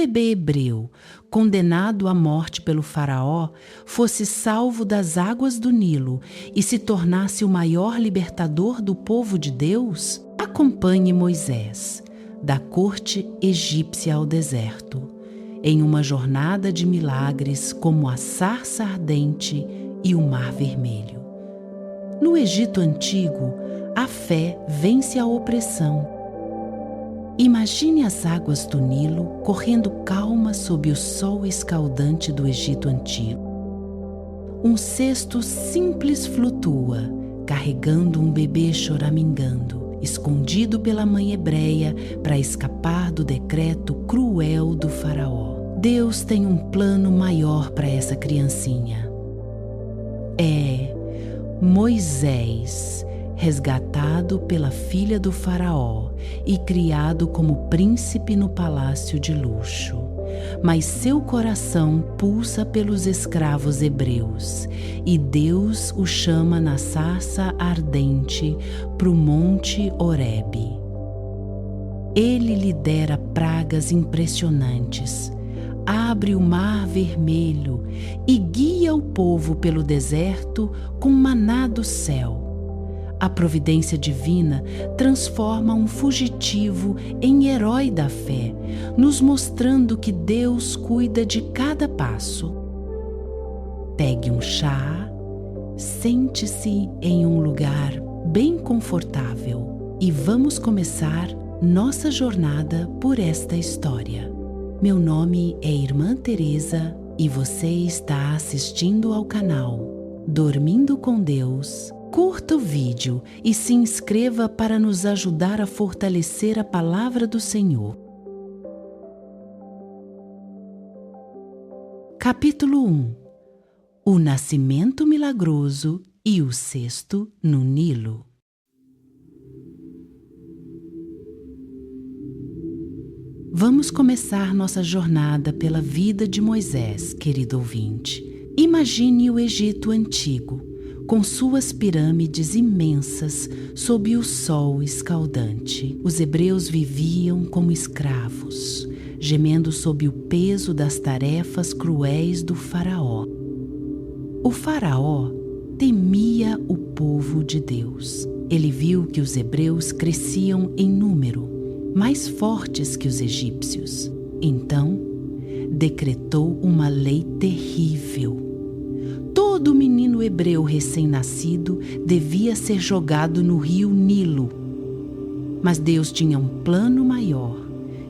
bebê hebreu, condenado à morte pelo faraó, fosse salvo das águas do Nilo e se tornasse o maior libertador do povo de Deus? Acompanhe Moisés, da corte egípcia ao deserto, em uma jornada de milagres como a sarça ardente e o mar vermelho. No Egito antigo, a fé vence a opressão. Imagine as águas do Nilo correndo calmas sob o sol escaldante do Egito antigo. Um cesto simples flutua, carregando um bebê choramingando, escondido pela mãe hebreia para escapar do decreto cruel do faraó. Deus tem um plano maior para essa criancinha. É Moisés, resgatado pela filha do faraó e criado como príncipe no palácio de luxo. Mas seu coração pulsa pelos escravos hebreus e Deus o chama na sarça ardente para o monte Horebe. Ele lidera pragas impressionantes, abre o mar vermelho e guia o povo pelo deserto com maná do céu. A providência divina transforma um fugitivo em herói da fé, nos mostrando que Deus cuida de cada passo. Pegue um chá, sente-se em um lugar bem confortável e vamos começar nossa jornada por esta história. Meu nome é Irmã Teresa e você está assistindo ao canal Dormindo com Deus. Curta o vídeo e se inscreva para nos ajudar a fortalecer a palavra do Senhor. Capítulo 1. O nascimento milagroso e o cesto no Nilo. Vamos começar nossa jornada pela vida de Moisés, querido ouvinte. Imagine o Egito antigo, com suas pirâmides imensas sob o sol escaldante. Os hebreus viviam como escravos, gemendo sob o peso das tarefas cruéis do faraó. O faraó temia o povo de Deus. Ele viu que os hebreus cresciam em número, mais fortes que os egípcios. Então, decretou uma lei terrível. Todo menino hebreu recém-nascido devia ser jogado no rio Nilo. Mas Deus tinha um plano maior,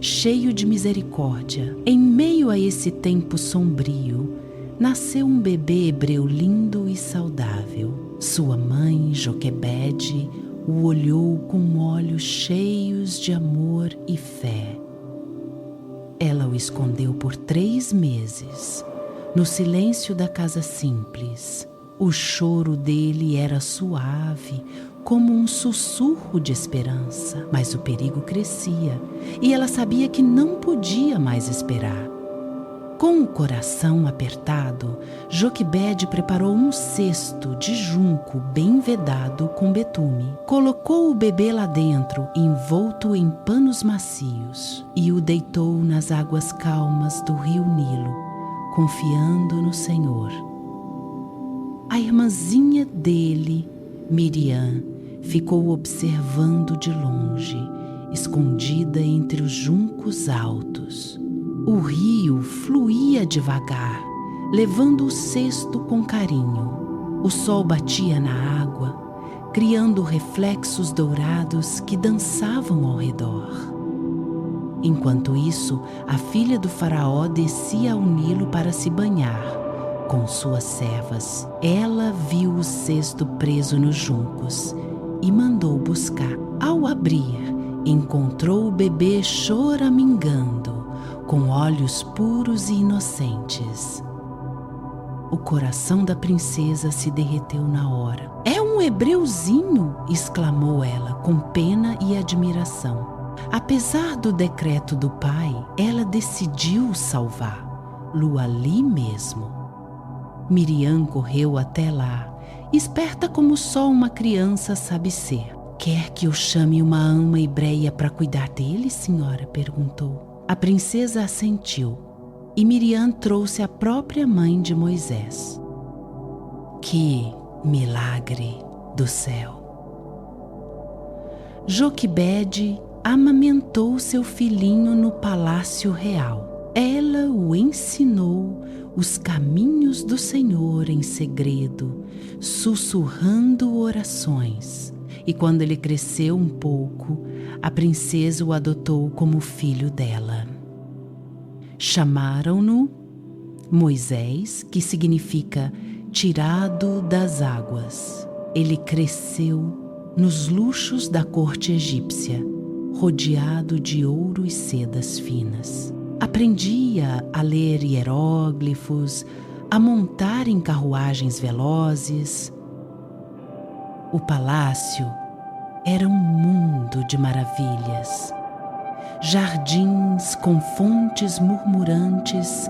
cheio de misericórdia. Em meio a esse tempo sombrio, nasceu um bebê hebreu lindo e saudável. Sua mãe, Joquebede, o olhou com olhos cheios de amor e fé. Ela o escondeu por 3 meses. No silêncio da casa simples, o choro dele era suave, como um sussurro de esperança. Mas o perigo crescia e ela sabia que não podia mais esperar. Com o coração apertado, Joquebede preparou um cesto de junco bem vedado com betume. Colocou o bebê lá dentro, envolto em panos macios, e o deitou nas águas calmas do rio Nilo, confiando no Senhor. A irmãzinha dele, Miriam, ficou observando de longe, escondida entre os juncos altos. O rio fluía devagar, levando o cesto com carinho. O sol batia na água, criando reflexos dourados que dançavam ao redor. Enquanto isso, a filha do faraó descia ao Nilo para se banhar com suas servas. Ela viu o cesto preso nos juncos e mandou buscar. Ao abrir, encontrou o bebê choramingando, com olhos puros e inocentes. O coração da princesa se derreteu na hora. "É um hebreuzinho!" exclamou ela, com pena e admiração. Apesar do decreto do pai, ela decidiu salvá-lo ali mesmo. Miriam correu até lá, esperta como só uma criança sabe ser. "Quer que eu chame uma ama hebreia para cuidar dele, senhora?" perguntou. A princesa assentiu e Miriam trouxe a própria mãe de Moisés. Que milagre do céu! Joquebede amamentou seu filhinho no palácio real. Ela o ensinou os caminhos do Senhor em segredo, sussurrando orações. E quando ele cresceu um pouco, a princesa o adotou como filho dela. Chamaram-no Moisés, que significa tirado das águas. Ele cresceu nos luxos da corte egípcia, rodeado de ouro e sedas finas. Aprendia a ler hieróglifos, a montar em carruagens velozes. O palácio era um mundo de maravilhas. Jardins com fontes murmurantes,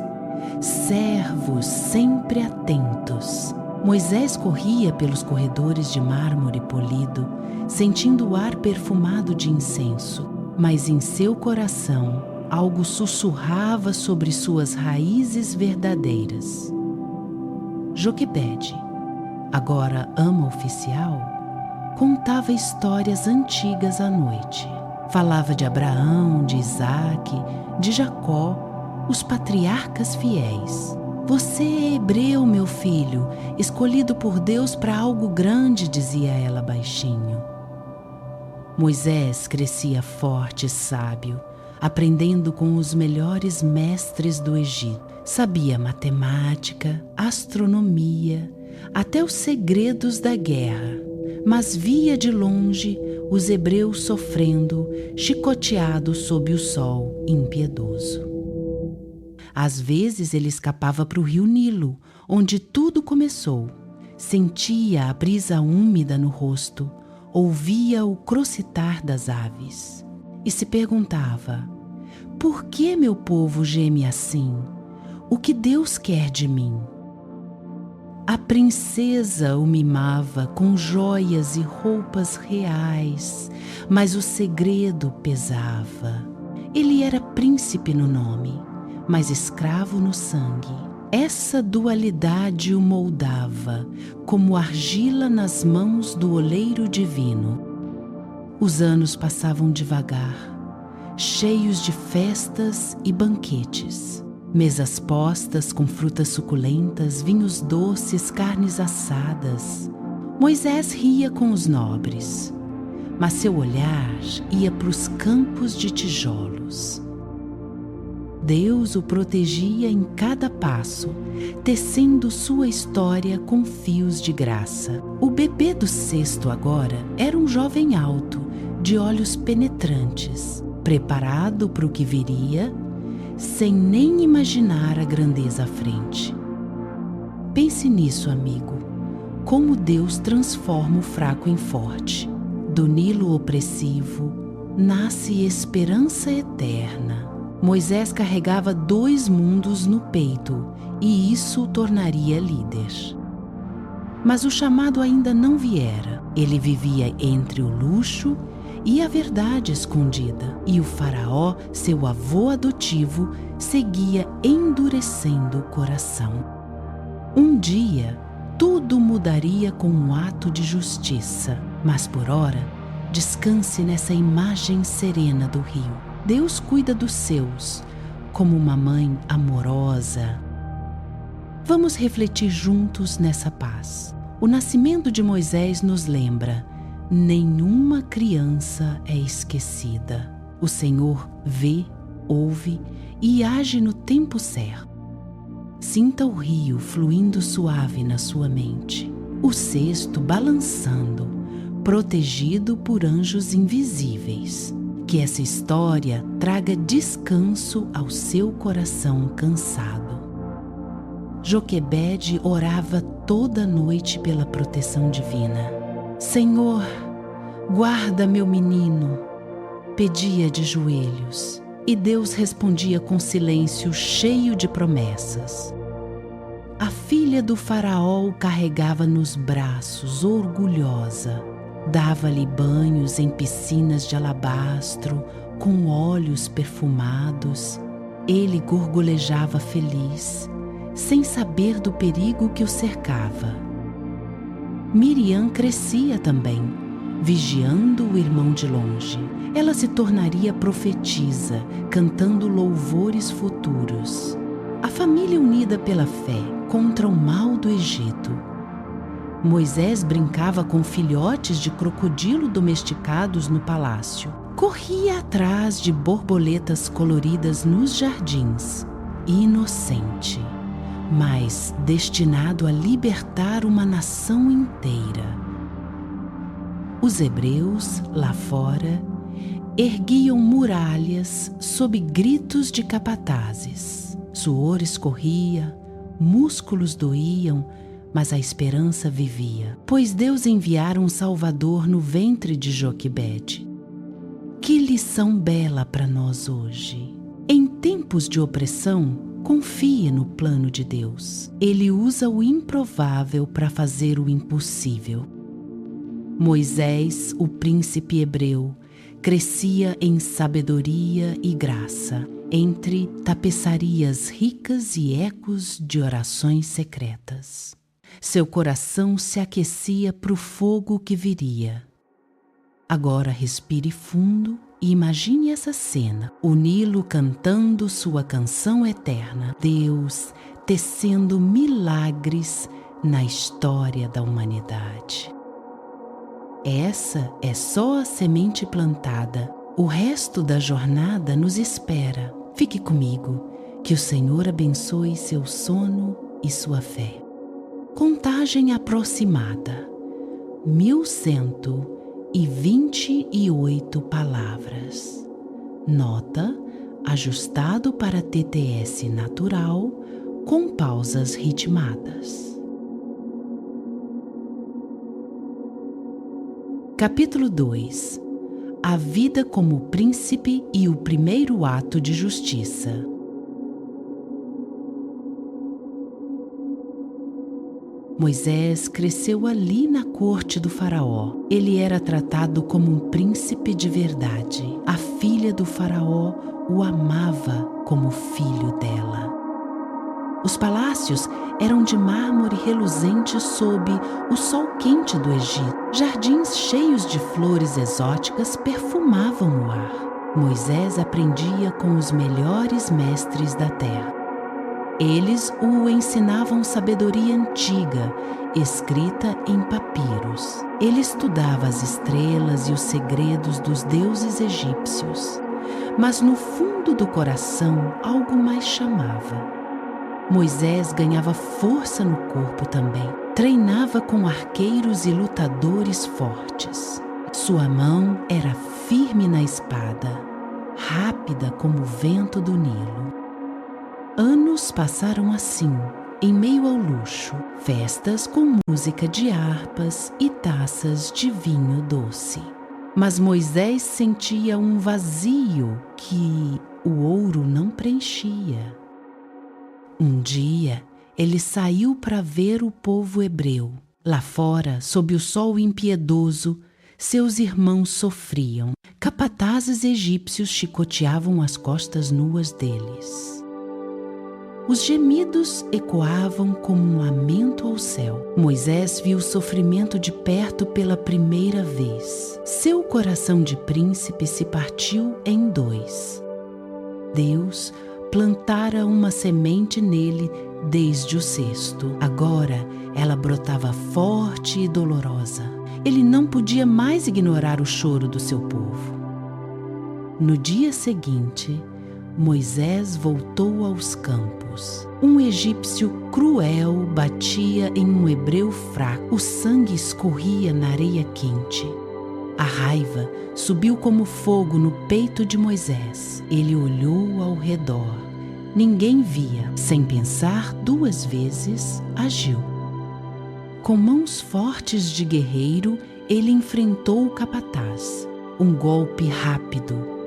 servos sempre atentos. Moisés corria pelos corredores de mármore polido, sentindo o ar perfumado de incenso, mas em seu coração algo sussurrava sobre suas raízes verdadeiras. Joquebede, agora ama oficial, contava histórias antigas à noite. Falava de Abraão, de Isaque, de Jacó, os patriarcas fiéis. Você é hebreu, meu filho, escolhido por Deus para algo grande, dizia ela baixinho. Moisés crescia forte e sábio, aprendendo com os melhores mestres do Egito. Sabia matemática, astronomia, até os segredos da guerra, mas via de longe os hebreus sofrendo, chicoteados sob o sol impiedoso. Às vezes ele escapava para o rio Nilo, onde tudo começou. Sentia a brisa úmida no rosto, ouvia o crocitar das aves e se perguntava: por que meu povo geme assim? O que Deus quer de mim? A princesa o mimava com joias e roupas reais, mas o segredo pesava. Ele era príncipe no nome, mas escravo no sangue. Essa dualidade o moldava, como argila nas mãos do oleiro divino. Os anos passavam devagar, cheios de festas e banquetes. Mesas postas com frutas suculentas, vinhos doces, carnes assadas. Moisés ria com os nobres, mas seu olhar ia para os campos de tijolos. Deus o protegia em cada passo, tecendo sua história com fios de graça. O bebê do cesto agora era um jovem alto, de olhos penetrantes, preparado para o que viria, sem nem imaginar a grandeza à frente. Pense nisso, amigo, como Deus transforma o fraco em forte. Do Nilo opressivo nasce esperança eterna. Moisés carregava 2 mundos no peito e isso o tornaria líder. Mas o chamado ainda não viera. Ele vivia entre o luxo e a verdade escondida, e o faraó, seu avô adotivo, seguia endurecendo o coração. Um dia, tudo mudaria com um ato de justiça, mas por ora, descanse nessa imagem serena do rio. Deus cuida dos seus, como uma mãe amorosa. Vamos refletir juntos nessa paz. O nascimento de Moisés nos lembra: nenhuma criança é esquecida. O Senhor vê, ouve e age no tempo certo. Sinta o rio fluindo suave na sua mente, o cesto balançando, protegido por anjos invisíveis. Que essa história traga descanso ao seu coração cansado. Joquebede orava toda noite pela proteção divina. Senhor, guarda meu menino, pedia de joelhos, e Deus respondia com silêncio cheio de promessas. A filha do faraó o carregava nos braços, orgulhosa. Dava-lhe banhos em piscinas de alabastro, com olhos perfumados, ele gorgolejava feliz, sem saber do perigo que o cercava. Miriam crescia também, vigiando o irmão de longe. Ela se tornaria profetisa, cantando louvores futuros. A família unida pela fé contra o mal do Egito. Moisés brincava com filhotes de crocodilo domesticados no palácio. Corria atrás de borboletas coloridas nos jardins, inocente, mas destinado a libertar uma nação inteira. Os hebreus, lá fora, erguiam muralhas sob gritos de capatazes. Suor escorria, músculos doíam, mas a esperança vivia, pois Deus enviara um Salvador no ventre de Joquebede. Que lição bela para nós hoje! Em tempos de opressão, confie no plano de Deus. Ele usa o improvável para fazer o impossível. Moisés, o príncipe hebreu, crescia em sabedoria e graça, entre tapeçarias ricas e ecos de orações secretas. Seu coração se aquecia para o fogo que viria. Agora respire fundo e imagine essa cena, o Nilo cantando sua canção eterna, Deus tecendo milagres na história da humanidade. Essa é só a semente plantada. O resto da jornada nos espera. Fique comigo, que o Senhor abençoe seu sono e sua fé. Contagem aproximada. 1128 palavras. Nota: ajustado para TTS natural, com pausas ritmadas. Capítulo 2. A vida como príncipe e o primeiro ato de justiça. Moisés cresceu ali na corte do faraó. Ele era tratado como um príncipe de verdade. A filha do faraó o amava como filho dela. Os palácios eram de mármore reluzente sob o sol quente do Egito. Jardins cheios de flores exóticas perfumavam o ar. Moisés aprendia com os melhores mestres da terra. Eles o ensinavam sabedoria antiga, escrita em papiros. Ele estudava as estrelas e os segredos dos deuses egípcios. Mas no fundo do coração algo mais chamava. Moisés ganhava força no corpo também. Treinava com arqueiros e lutadores fortes. Sua mão era firme na espada, rápida como o vento do Nilo. Anos passaram assim, em meio ao luxo, festas com música de harpas e taças de vinho doce. Mas Moisés sentia um vazio que o ouro não preenchia. Um dia, ele saiu para ver o povo hebreu. Lá fora, sob o sol impiedoso, seus irmãos sofriam. Capatazes egípcios chicoteavam as costas nuas deles. Os gemidos ecoavam como um lamento ao céu. Moisés viu o sofrimento de perto pela primeira vez. Seu coração de príncipe se partiu em dois. Deus plantara uma semente nele desde o cesto. Agora ela brotava forte e dolorosa. Ele não podia mais ignorar o choro do seu povo. No dia seguinte, Moisés voltou aos campos. Um egípcio cruel batia em um hebreu fraco. O sangue escorria na areia quente. A raiva subiu como fogo no peito de Moisés. Ele olhou ao redor. Ninguém via. Sem pensar duas vezes, agiu. Com mãos fortes de guerreiro, ele enfrentou o capataz. Um golpe rápido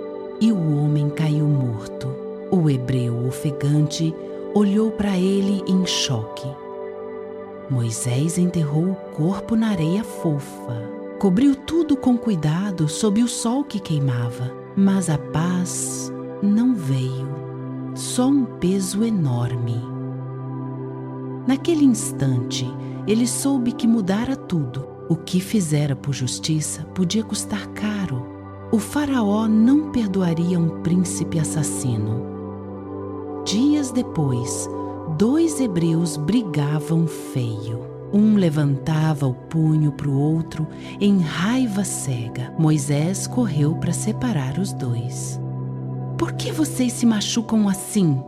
e o homem caiu morto. O hebreu ofegante olhou para ele em choque. Moisés enterrou o corpo na areia fofa. Cobriu tudo com cuidado sob o sol que queimava. Mas a paz não veio, só um peso enorme. Naquele instante, ele soube que mudara tudo. O que fizera por justiça podia custar caro. O faraó não perdoaria um príncipe assassino. Dias depois, 2 hebreus brigavam feio. Um levantava o punho para o outro em raiva cega. Moisés correu para separar os dois. "Por que vocês se machucam assim?"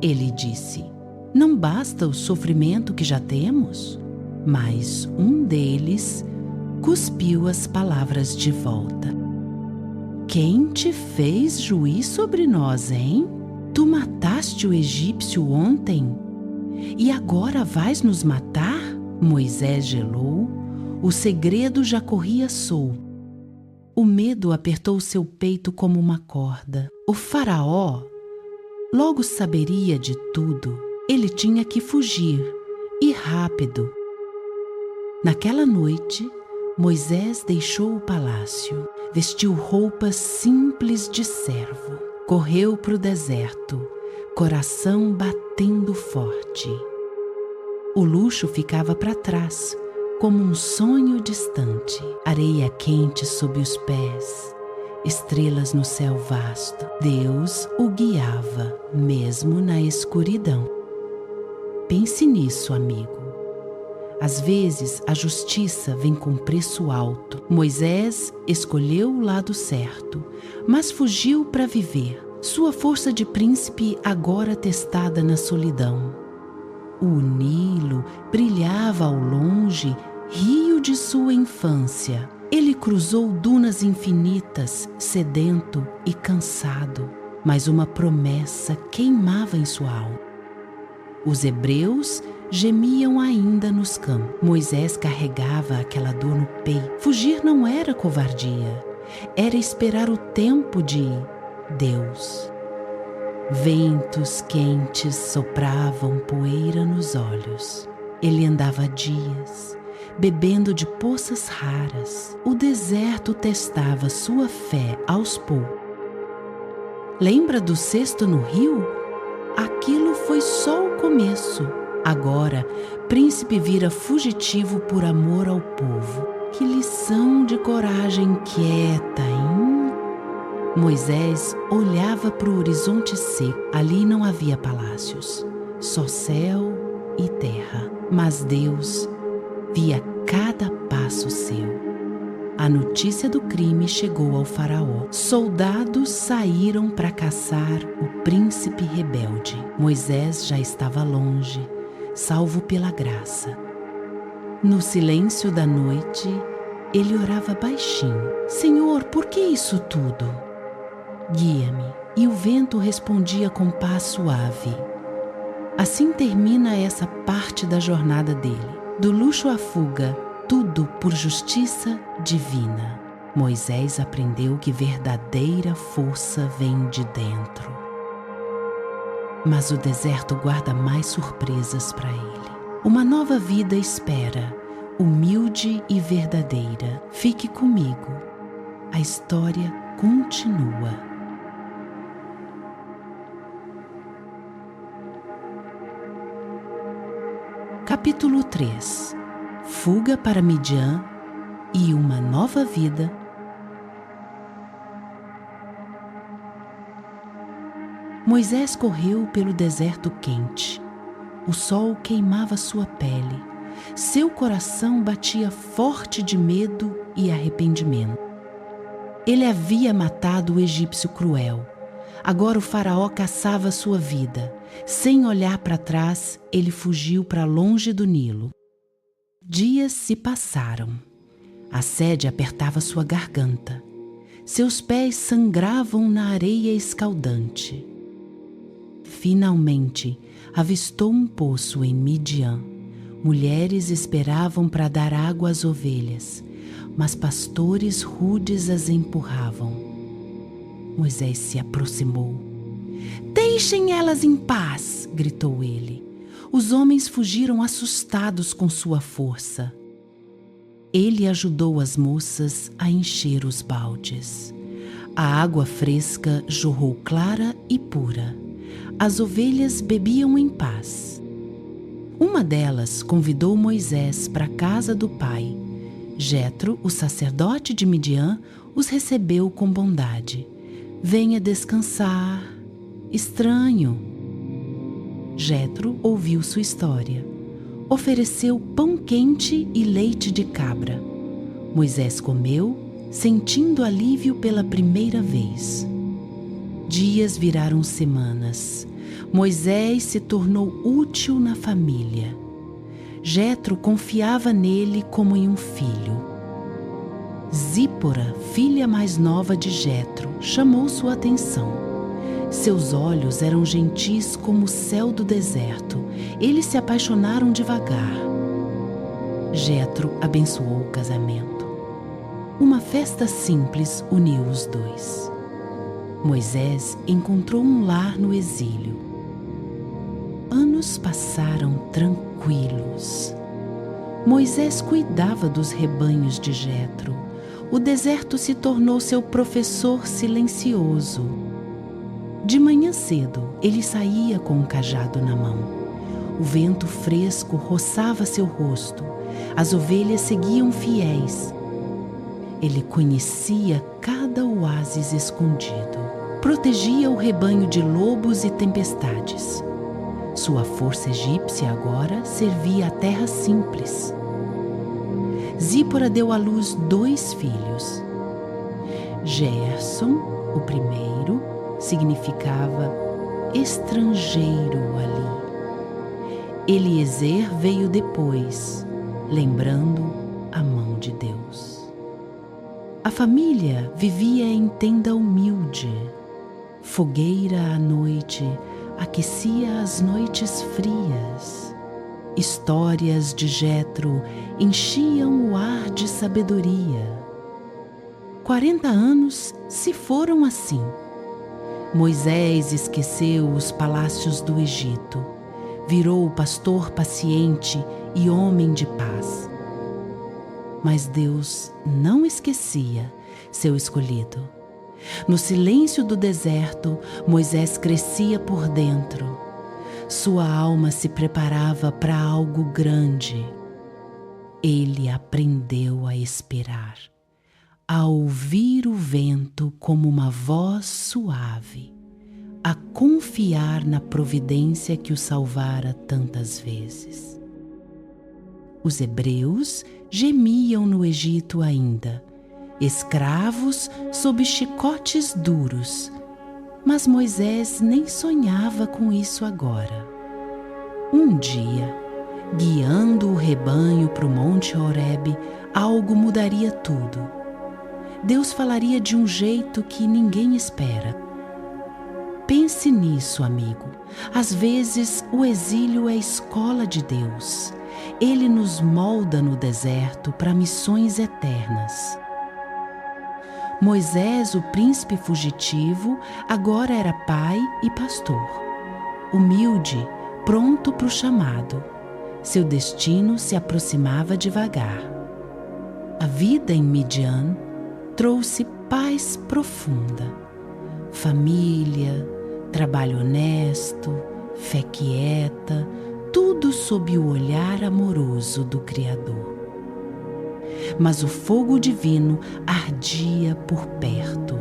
Ele disse. "Não basta o sofrimento que já temos?" Mas um deles cuspiu as palavras de volta. "Quem te fez juiz sobre nós, hein? Tu mataste o egípcio ontem e agora vais nos matar?" Moisés gelou, o segredo já corria solto. O medo apertou seu peito como uma corda. O faraó logo saberia de tudo. Ele tinha que fugir, e rápido. Naquela noite, Moisés deixou o palácio, vestiu roupas simples de servo, correu para o deserto, coração batendo forte. O luxo ficava para trás, como um sonho distante, areia quente sob os pés, estrelas no céu vasto. Deus o guiava, mesmo na escuridão. Pense nisso, amigo. Às vezes, a justiça vem com preço alto. Moisés escolheu o lado certo, mas fugiu para viver. Sua força de príncipe agora testada na solidão. O Nilo brilhava ao longe, rio de sua infância. Ele cruzou dunas infinitas, sedento e cansado, mas uma promessa queimava em sua alma. Os hebreus gemiam ainda nos campos. Moisés carregava aquela dor no peito. Fugir não era covardia, era esperar o tempo de Deus. Ventos quentes sopravam poeira nos olhos. Ele andava dias, bebendo de poças raras. O deserto testava sua fé aos poucos. Lembra do cesto no rio? Aquilo foi só o começo. Agora, príncipe vira fugitivo por amor ao povo. Que lição de coragem quieta, hein? Moisés olhava para o horizonte seco. Ali não havia palácios, só céu e terra. Mas Deus via cada passo seu. A notícia do crime chegou ao faraó. Soldados saíram para caçar o príncipe rebelde. Moisés já estava longe, salvo pela graça. No silêncio da noite, ele orava baixinho. "Senhor, por que isso tudo? Guia-me." E o vento respondia com paz suave. Assim termina essa parte da jornada dele. Do luxo à fuga, tudo por justiça divina. Moisés aprendeu que verdadeira força vem de dentro. Mas o deserto guarda mais surpresas para ele. Uma nova vida espera, humilde e verdadeira. Fique comigo. A história continua. Capítulo 3. Fuga para Midian e uma nova vida. Moisés correu pelo deserto quente. O sol queimava sua pele. Seu coração batia forte de medo e arrependimento. Ele havia matado o egípcio cruel. Agora o faraó caçava sua vida. Sem olhar para trás, ele fugiu para longe do Nilo. Dias se passaram. A sede apertava sua garganta. Seus pés sangravam na areia escaldante. Finalmente, avistou um poço em Midian. Mulheres esperavam para dar água às ovelhas, mas pastores rudes as empurravam. Moisés se aproximou. "Deixem elas em paz!" gritou ele. Os homens fugiram assustados com sua força. Ele ajudou as moças a encher os baldes. A água fresca jorrou clara e pura. As ovelhas bebiam em paz. Uma delas convidou Moisés para a casa do pai. Jetro, o sacerdote de Midian, os recebeu com bondade. Venha descansar. Estranho. Jetro ouviu sua história. Ofereceu pão quente e leite de cabra. Moisés comeu, sentindo alívio pela primeira vez. Dias viraram semanas. Moisés se tornou útil na família. Jetro confiava nele como em um filho. Zípora, filha mais nova de Jetro, chamou sua atenção. Seus olhos eram gentis como o céu do deserto. Eles se apaixonaram devagar. Jetro abençoou o casamento. Uma festa simples uniu os dois. Moisés encontrou um lar no exílio. Anos passaram tranquilos. Moisés cuidava dos rebanhos de Jetro. O deserto se tornou seu professor silencioso. De manhã cedo, ele saía com um cajado na mão. O vento fresco roçava seu rosto. As ovelhas seguiam fiéis. Ele conhecia cada oásis escondido. Protegia o rebanho de lobos e tempestades. Sua força egípcia agora servia a terra simples. Zípora deu à luz 2 filhos. Gerson, o primeiro, significava estrangeiro ali. Eliezer veio depois, lembrando a mão de Deus. A família vivia em tenda humilde. Fogueira à noite aquecia as noites frias. Histórias de Jetro enchiam o ar de sabedoria. 40 anos se foram assim. Moisés esqueceu os palácios do Egito. Virou pastor paciente e homem de paz. Mas Deus não esquecia seu escolhido. No silêncio do deserto, Moisés crescia por dentro. Sua alma se preparava para algo grande. Ele aprendeu a esperar, a ouvir o vento como uma voz suave, a confiar na providência que o salvara tantas vezes. Os hebreus gemiam no Egito ainda, escravos sob chicotes duros, mas Moisés nem sonhava com isso agora. Um dia, guiando o rebanho para o Monte Horebe, algo mudaria tudo. Deus falaria de um jeito que ninguém espera. Pense nisso, amigo. Às vezes, o exílio é a escola de Deus. Ele nos molda no deserto para missões eternas. Moisés, o príncipe fugitivo, agora era pai e pastor. Humilde, pronto para o chamado. Seu destino se aproximava devagar. A vida em Midian trouxe paz profunda. Família, trabalho honesto, fé quieta, tudo sob o olhar amoroso do Criador. Mas o fogo divino ardia por perto.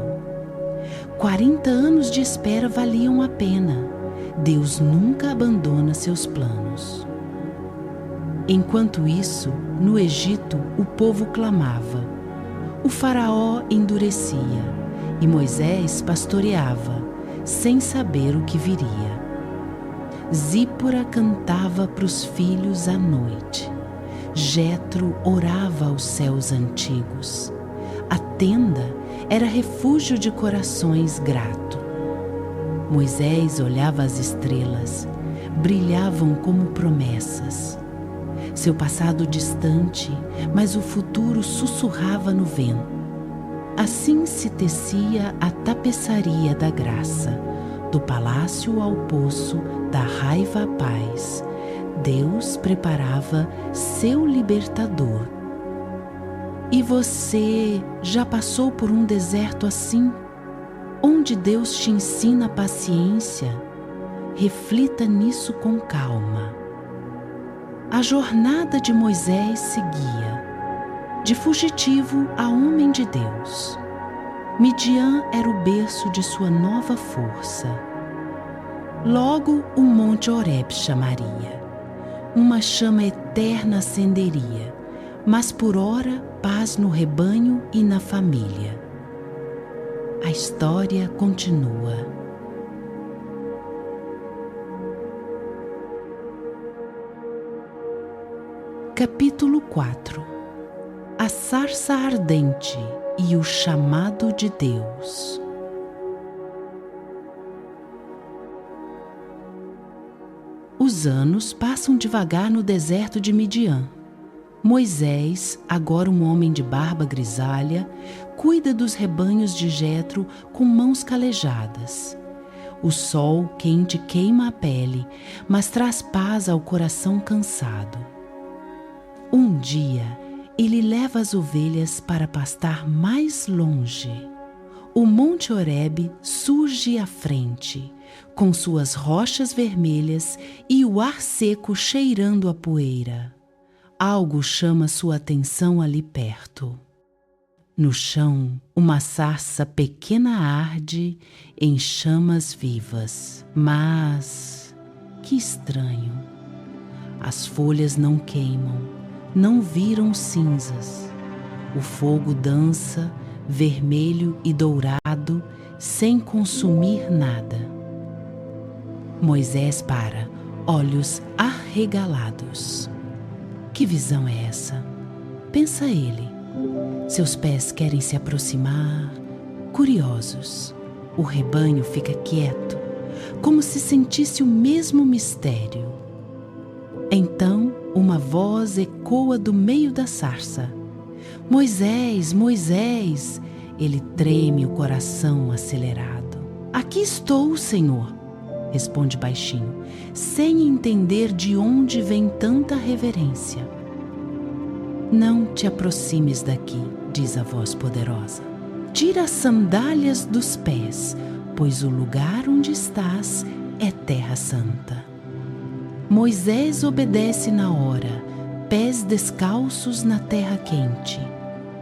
40 anos de espera valiam a pena. Deus nunca abandona seus planos. Enquanto isso, no Egito, o povo clamava. O faraó endurecia e Moisés pastoreava, sem saber o que viria. Zípora cantava para os filhos à noite. Jetro orava aos céus antigos. A tenda era refúgio de corações gratos. Moisés olhava as estrelas, brilhavam como promessas. Seu passado distante, mas o futuro sussurrava no vento. Assim se tecia a tapeçaria da graça, do palácio ao poço, da raiva à paz. Deus preparava seu libertador. E você já passou por um deserto assim? onde Deus te ensina a paciência, reflita nisso com calma. A jornada de Moisés seguia, de fugitivo a homem de Deus. Midian era o berço de sua nova força. Logo o monte Horebe chamaria. Uma chama eterna acenderia, mas por ora paz no rebanho e na família. A história continua. Capítulo 4. A sarça ardente e o chamado de Deus. Os anos passam devagar no deserto de Midian. Moisés, agora um homem de barba grisalha, cuida dos rebanhos de Jetro com mãos calejadas. O sol quente queima a pele, mas traz paz ao coração cansado. Um dia, ele leva as ovelhas para pastar mais longe. O Monte Horebe surge à frente, com suas rochas vermelhas e o ar seco cheirando a poeira. Algo chama sua atenção ali perto. No chão, uma sarça pequena arde em chamas vivas. Mas, que estranho! As folhas não queimam, não viram cinzas. O fogo dança, vermelho e dourado, sem consumir nada. Moisés para, olhos arregalados. Que visão é essa? Pensa ele. Seus pés querem se aproximar, curiosos. O rebanho fica quieto, como se sentisse o mesmo mistério. Então, uma voz ecoa do meio da sarça. Moisés, Moisés! Ele treme, o coração acelerado. Aqui estou, Senhor, responde baixinho, sem entender de onde vem tanta reverência. Não te aproximes daqui, diz a voz poderosa. Tira as sandálias dos pés, pois o lugar onde estás é terra santa. Moisés obedece na hora, pés descalços na terra quente.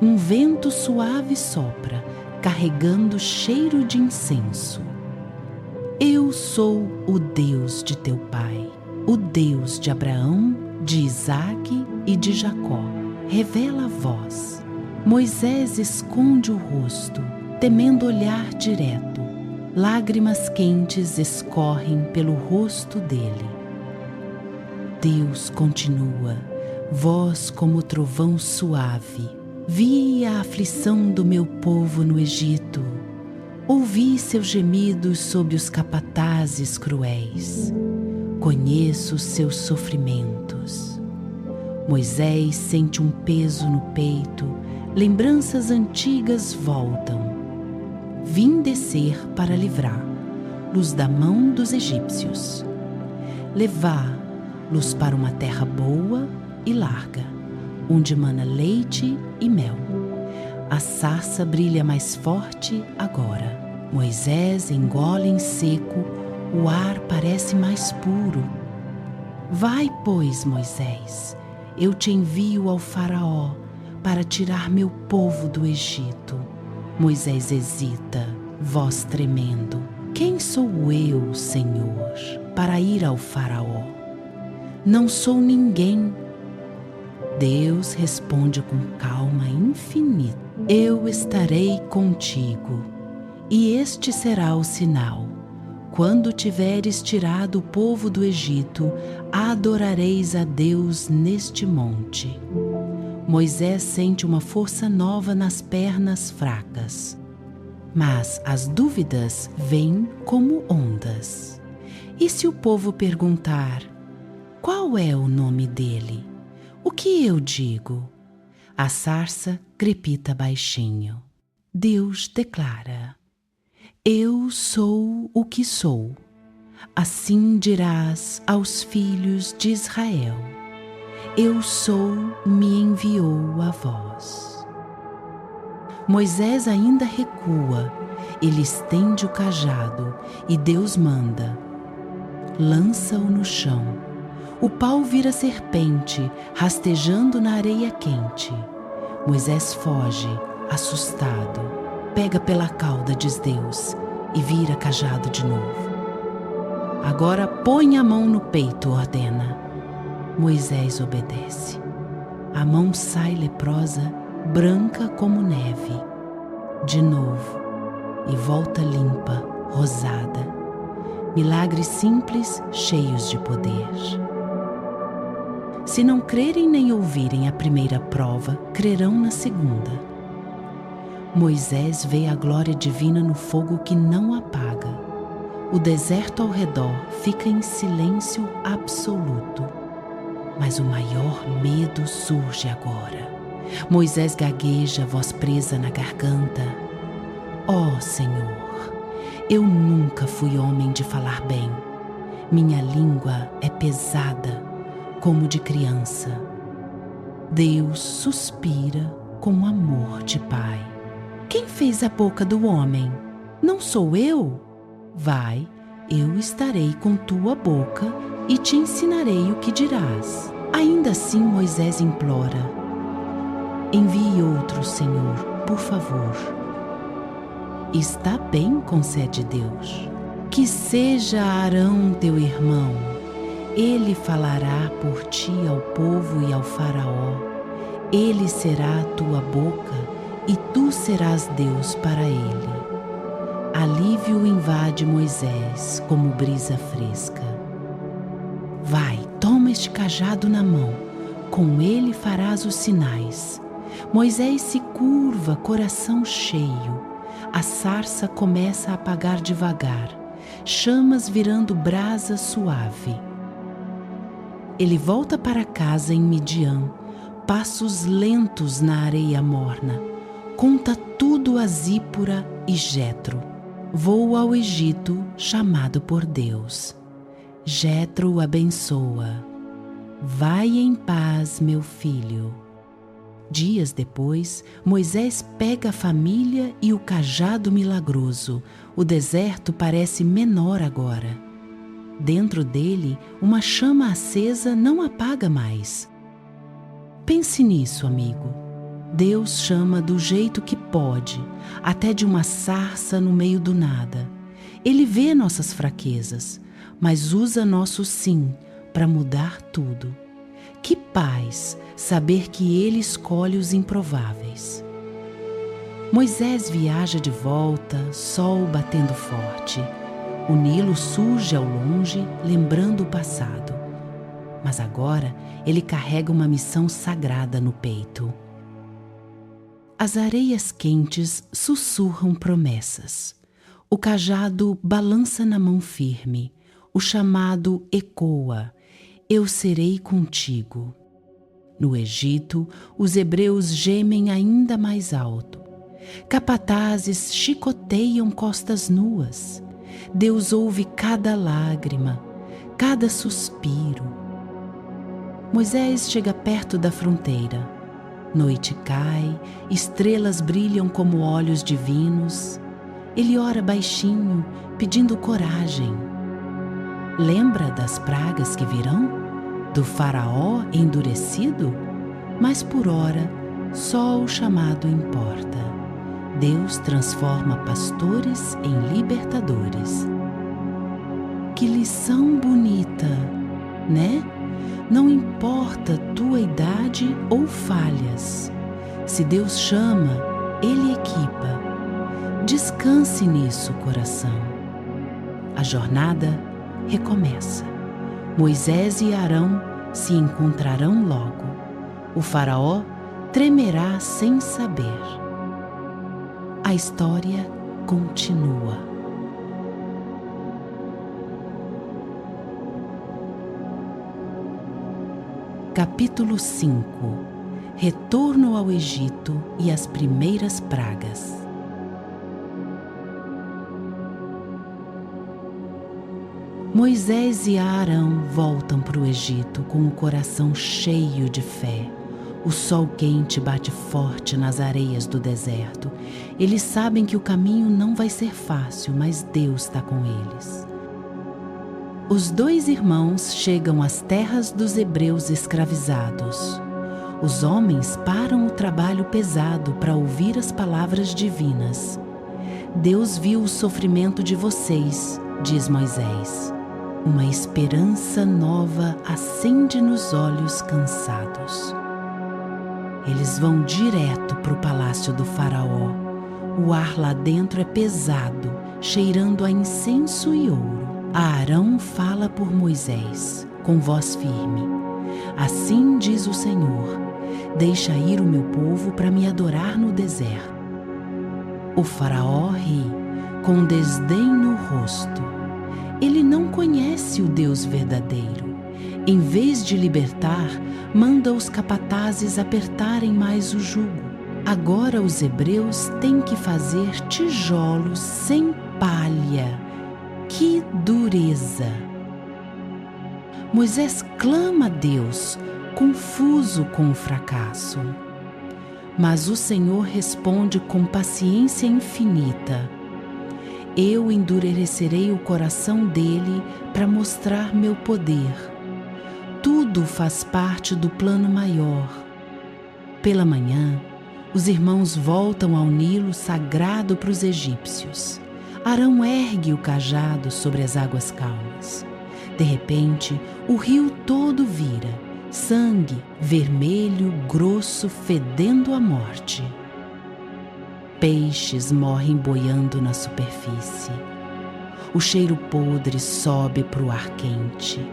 Um vento suave sopra, carregando cheiro de incenso. Eu sou o Deus de teu pai, o Deus de Abraão, de Isaque e de Jacó. Revela a voz. Moisés esconde o rosto, temendo olhar direto. Lágrimas quentes escorrem pelo rosto dele. Deus continua, voz como trovão suave. Vi a aflição do meu povo no Egito. Ouvi seus gemidos sob os capatazes cruéis. Conheço seus sofrimentos. Moisés sente um peso no peito, lembranças antigas voltam. Vim descer para livrá-los da mão dos egípcios. Levá-los para uma terra boa e larga, onde mana leite e mel. A sarça brilha mais forte agora. Moisés engole em seco, o ar parece mais puro. Vai, pois, Moisés, eu te envio ao faraó para tirar meu povo do Egito. Moisés hesita, voz tremendo. Quem sou eu, Senhor, para ir ao faraó? Não sou ninguém. Deus responde com calma infinita. Eu estarei contigo, e este será o sinal. Quando tiveres tirado o povo do Egito, adorareis a Deus neste monte. Moisés sente uma força nova nas pernas fracas. Mas as dúvidas vêm como ondas. E se o povo perguntar, qual é o nome dele? O que eu digo? A sarça crepita baixinho. Deus declara: eu sou o que sou. Assim dirás aos filhos de Israel: eu sou, me enviou a vós. Moisés ainda recua. Ele estende o cajado e Deus manda: lança-o no chão. O pau vira serpente, rastejando na areia quente. Moisés foge, assustado. Pega pela cauda, diz Deus, e vira cajado de novo. Agora põe a mão no peito, ordena. Moisés obedece. A mão sai leprosa, branca como neve. De novo, e volta limpa, rosada. Milagres simples, cheios de poder. Se não crerem nem ouvirem a primeira prova, crerão na segunda. Moisés vê a glória divina no fogo que não apaga. O deserto ao redor fica em silêncio absoluto. Mas o maior medo surge agora. Moisés gagueja, voz presa na garganta. Ó Senhor, eu nunca fui homem de falar bem. Minha língua é pesada, como de criança. Deus suspira com amor de pai. Quem fez a boca do homem? Não sou eu? Vai, eu estarei com tua boca e te ensinarei o que dirás. Ainda assim Moisés implora: envie outro, Senhor, por favor. Está bem, concede Deus. Que seja Arão teu irmão. Ele falará por ti ao povo e ao faraó. Ele será a tua boca e tu serás Deus para ele. Alívio invade Moisés como brisa fresca. Vai, toma este cajado na mão, com ele farás os sinais. Moisés se curva, coração cheio. A sarça começa a apagar devagar, chamas virando brasa suave. Ele volta para casa em Midian, passos lentos na areia morna. Conta tudo a Zípora e Jetro. Voa ao Egito, chamado por Deus. Jetro o abençoa. Vai em paz, meu filho. Dias depois, Moisés pega a família e o cajado milagroso. O deserto parece menor agora. Dentro dele, uma chama acesa não apaga mais. Pense nisso, amigo. Deus chama do jeito que pode, até de uma sarça no meio do nada. Ele vê nossas fraquezas, mas usa nosso sim para mudar tudo. Que paz saber que Ele escolhe os improváveis. Moisés viaja de volta, sol batendo forte. O Nilo surge ao longe, lembrando o passado. Mas agora ele carrega uma missão sagrada no peito. As areias quentes sussurram promessas. O cajado balança na mão firme. O chamado ecoa: eu serei contigo. No Egito, os hebreus gemem ainda mais alto. Capatazes chicoteiam costas nuas. Deus ouve cada lágrima, cada suspiro. Moisés chega perto da fronteira. Noite cai, estrelas brilham como olhos divinos. Ele ora baixinho, pedindo coragem. Lembra das pragas que virão? Do faraó endurecido? Mas por ora, só o chamado importa. Deus transforma pastores em libertadores. Que lição bonita, né? Não importa tua idade ou falhas. Se Deus chama, Ele equipa. Descanse nisso, coração. A jornada recomeça. Moisés e Arão se encontrarão logo. O faraó tremerá sem saber. A história continua. Capítulo 5. Retorno ao Egito e as primeiras pragas. Moisés e Arão voltam para o Egito com o coração cheio de fé. O sol quente bate forte nas areias do deserto. Eles sabem que o caminho não vai ser fácil, mas Deus está com eles. Os 2 irmãos chegam às terras dos hebreus escravizados. Os homens param o trabalho pesado para ouvir as palavras divinas. Deus viu o sofrimento de vocês, diz Moisés. Uma esperança nova acende nos olhos cansados. Eles vão direto para o palácio do faraó. O ar lá dentro é pesado, cheirando a incenso e ouro. Arão fala por Moisés, com voz firme. Assim diz o Senhor: deixa ir o meu povo para me adorar no deserto. O faraó ri, com desdém no rosto. Ele não conhece o Deus verdadeiro. Em vez de libertar, manda os capatazes apertarem mais o jugo. Agora os hebreus têm que fazer tijolos sem palha. Que dureza! Moisés clama a Deus, confuso com o fracasso. Mas o Senhor responde com paciência infinita: eu endurecerei o coração dele para mostrar meu poder. Tudo faz parte do plano maior. Pela manhã, os irmãos voltam ao Nilo sagrado para os egípcios. Arão ergue o cajado sobre as águas calmas. De repente, o rio todo vira, sangue vermelho, grosso, fedendo a morte. Peixes morrem boiando na superfície. O cheiro podre sobe para o ar quente.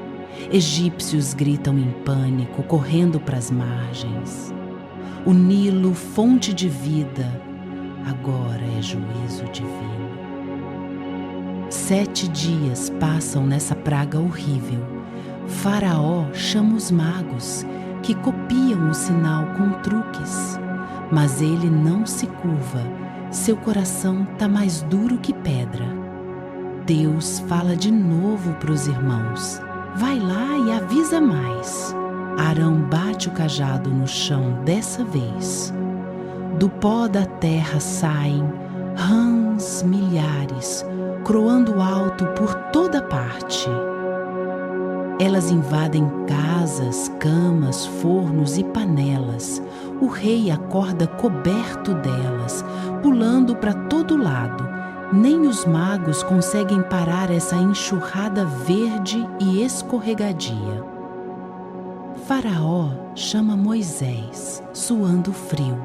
Egípcios gritam em pânico, correndo para as margens. O Nilo, fonte de vida, agora é juízo divino. 7 dias passam nessa praga horrível. Faraó chama os magos, que copiam o sinal com truques. Mas ele não se curva, seu coração está mais duro que pedra. Deus fala de novo para os irmãos: vai lá e avisa mais. Arão bate o cajado no chão dessa vez. Do pó da terra saem rãs milhares, croando alto por toda parte. Elas invadem casas, camas, fornos e panelas. O rei acorda coberto delas, pulando para todo lado. Nem os magos conseguem parar essa enxurrada verde e escorregadia. Faraó chama Moisés, suando frio.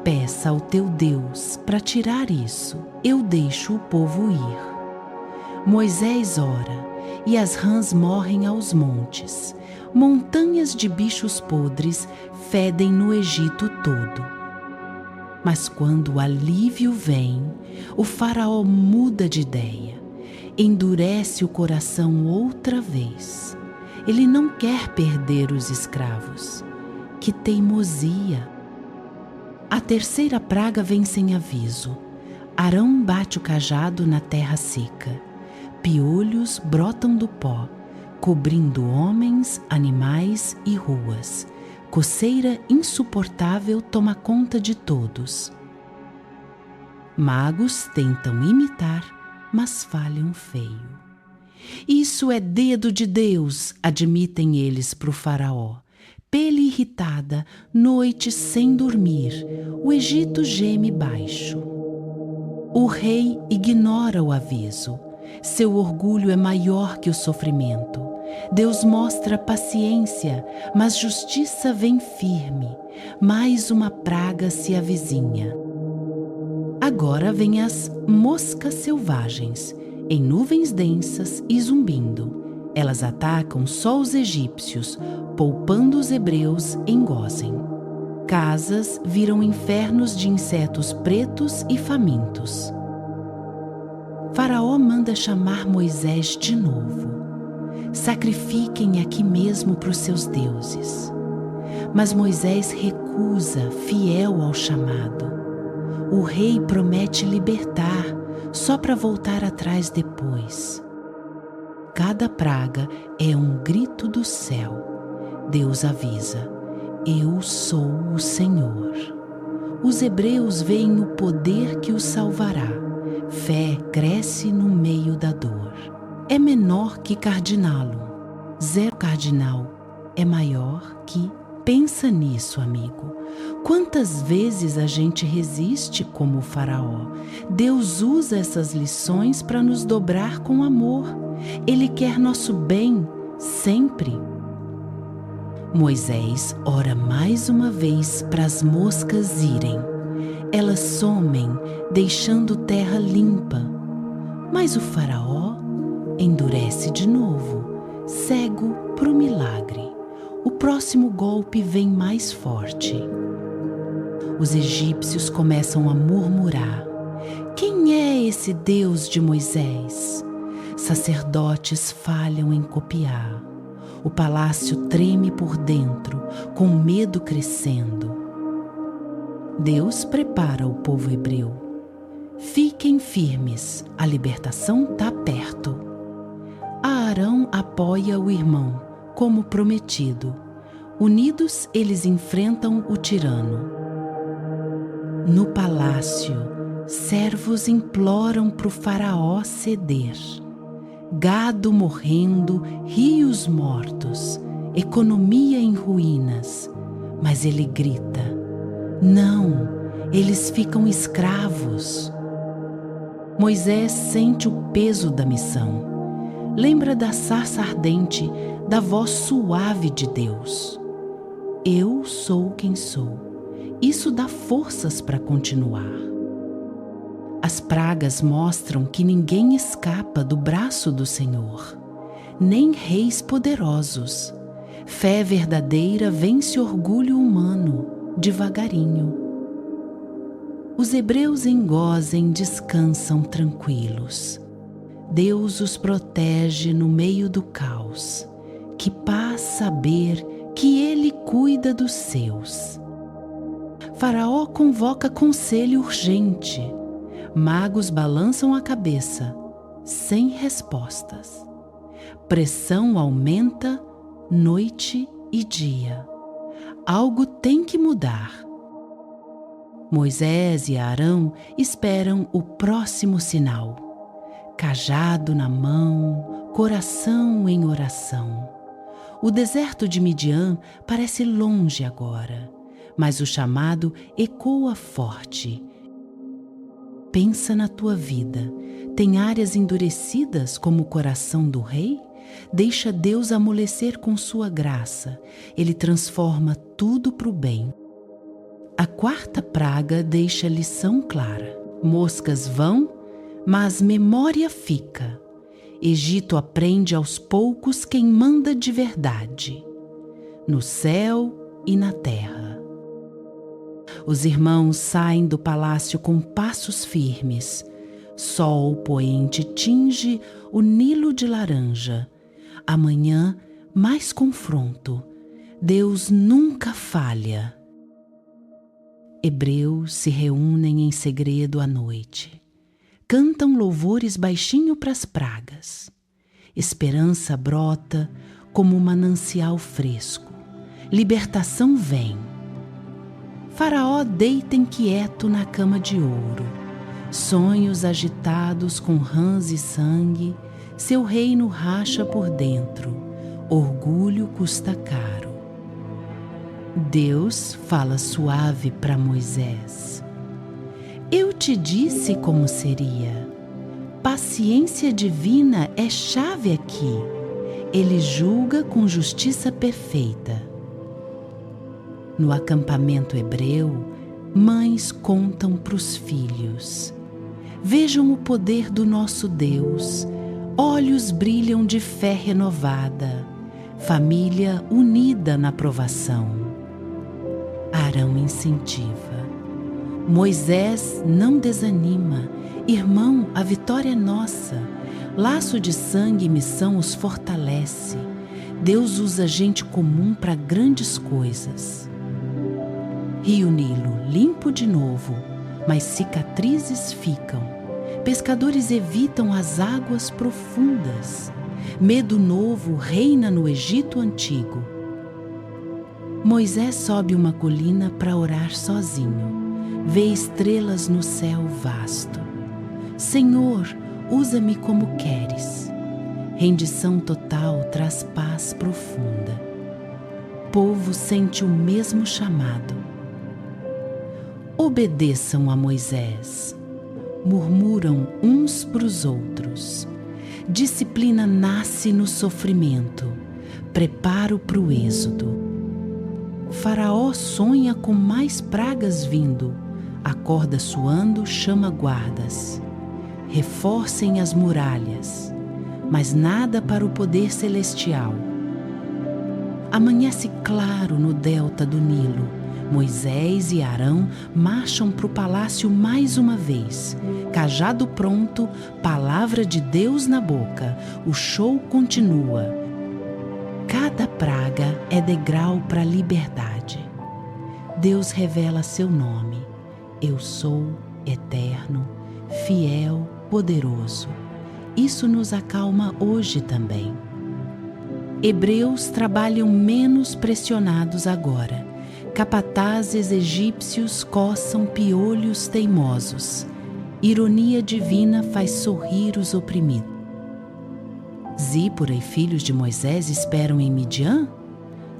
Peça ao teu Deus para tirar isso. Eu deixo o povo ir. Moisés ora, e as rãs morrem aos montes. Montanhas de bichos podres fedem no Egito todo. Mas quando o alívio vem, o faraó muda de ideia. Endurece o coração outra vez. Ele não quer perder os escravos. Que teimosia! A terceira praga vem sem aviso. Arão bate o cajado na terra seca. Piolhos brotam do pó, cobrindo homens, animais e ruas. Coceira insuportável toma conta de todos. Magos tentam imitar, mas falham feio. Isso é dedo de Deus, admitem eles para o faraó. Pele irritada, noite sem dormir, o Egito geme baixo. O rei ignora o aviso. Seu orgulho é maior que o sofrimento. Deus mostra paciência, mas justiça vem firme. Mais uma praga se avizinha. Agora vêm as moscas selvagens, em nuvens densas e zumbindo. Elas atacam só os egípcios, poupando os hebreus em Gósen. Casas viram infernos de insetos pretos e famintos. Faraó manda chamar Moisés de novo. Sacrifiquem aqui mesmo para os seus deuses. Mas Moisés recusa, fiel ao chamado. O rei promete libertar, só para voltar atrás depois. Cada praga é um grito do céu. Deus avisa: Eu sou o Senhor. Os hebreus veem o poder que os salvará. Fé cresce no meio da dor. É menor que cardinalo. 0 cardinal é maior que... Pensa nisso, amigo. Quantas vezes a gente resiste como o faraó? Deus usa essas lições para nos dobrar com amor. Ele quer nosso bem, sempre. Moisés ora mais uma vez para as moscas irem. Elas somem, deixando terra limpa. Mas o faraó endurece de novo, cego para o milagre. O próximo golpe vem mais forte. Os egípcios começam a murmurar. Quem é esse Deus de Moisés? Sacerdotes falham em copiar. O palácio treme por dentro, com medo crescendo. Deus prepara o povo hebreu. Fiquem firmes, a libertação está perto. Arão apoia o irmão, como prometido. Unidos, eles enfrentam o tirano. No palácio, servos imploram para o faraó ceder. Gado morrendo, rios mortos, economia em ruínas. Mas ele grita: não, eles ficam escravos. Moisés sente o peso da missão. Lembra da sarça ardente, da voz suave de Deus. Eu sou quem sou. Isso dá forças para continuar. As pragas mostram que ninguém escapa do braço do Senhor, nem reis poderosos. Fé verdadeira vence orgulho humano, devagarinho. Os hebreus em Gósen descansam tranquilos. Deus os protege no meio do caos. Que paz saber que Ele cuida dos seus. Faraó convoca conselho urgente. Magos balançam a cabeça, sem respostas. Pressão aumenta noite e dia. Algo tem que mudar. Moisés e Arão esperam o próximo sinal. Cajado na mão, coração em oração. O deserto de Midian parece longe agora, mas o chamado ecoa forte. Pensa na tua vida. Tem áreas endurecidas como o coração do rei? Deixa Deus amolecer com sua graça. Ele transforma tudo para o bem. A 4ª praga deixa lição clara. Moscas vão, mas memória fica. Egito aprende aos poucos quem manda de verdade, no céu e na terra. Os irmãos saem do palácio com passos firmes. Sol poente tinge o Nilo de laranja. Amanhã, mais confronto. Deus nunca falha. Hebreus se reúnem em segredo à noite. Cantam louvores baixinho para as pragas. Esperança brota como um manancial fresco. Libertação vem. Faraó deita inquieto na cama de ouro. Sonhos agitados com rãs e sangue. Seu reino racha por dentro. Orgulho custa caro. Deus fala suave para Moisés. Eu te disse como seria. Paciência divina é chave aqui. Ele julga com justiça perfeita. No acampamento hebreu, mães contam para os filhos. Vejam o poder do nosso Deus. Olhos brilham de fé renovada. Família unida na provação. Arão incentiva. Moisés não desanima. Irmão, a vitória é nossa. Laço de sangue e missão os fortalece. Deus usa gente comum para grandes coisas. Rio Nilo limpo de novo, mas cicatrizes ficam. Pescadores evitam as águas profundas. Medo novo reina no Egito antigo. Moisés sobe uma colina para orar sozinho. Vê estrelas no céu vasto. Senhor, usa-me como queres. Rendição total traz paz profunda. Povo sente o mesmo chamado. Obedeçam a Moisés. Murmuram uns para os outros. Disciplina nasce no sofrimento. Preparo para o êxodo. Faraó sonha com mais pragas vindo. Acorda suando, chama guardas. Reforcem as muralhas, mas nada para o poder celestial. Amanhece claro no delta do Nilo. Moisés e Arão marcham para o palácio mais uma vez. Cajado pronto, palavra de Deus na boca. O show continua. Cada praga é degrau para a liberdade. Deus revela seu nome. Eu sou eterno, fiel, poderoso. Isso nos acalma hoje também. Hebreus trabalham menos pressionados agora. Capatazes egípcios coçam piolhos teimosos. Ironia divina faz sorrir os oprimidos. Zípora e filhos de Moisés esperam em Midian?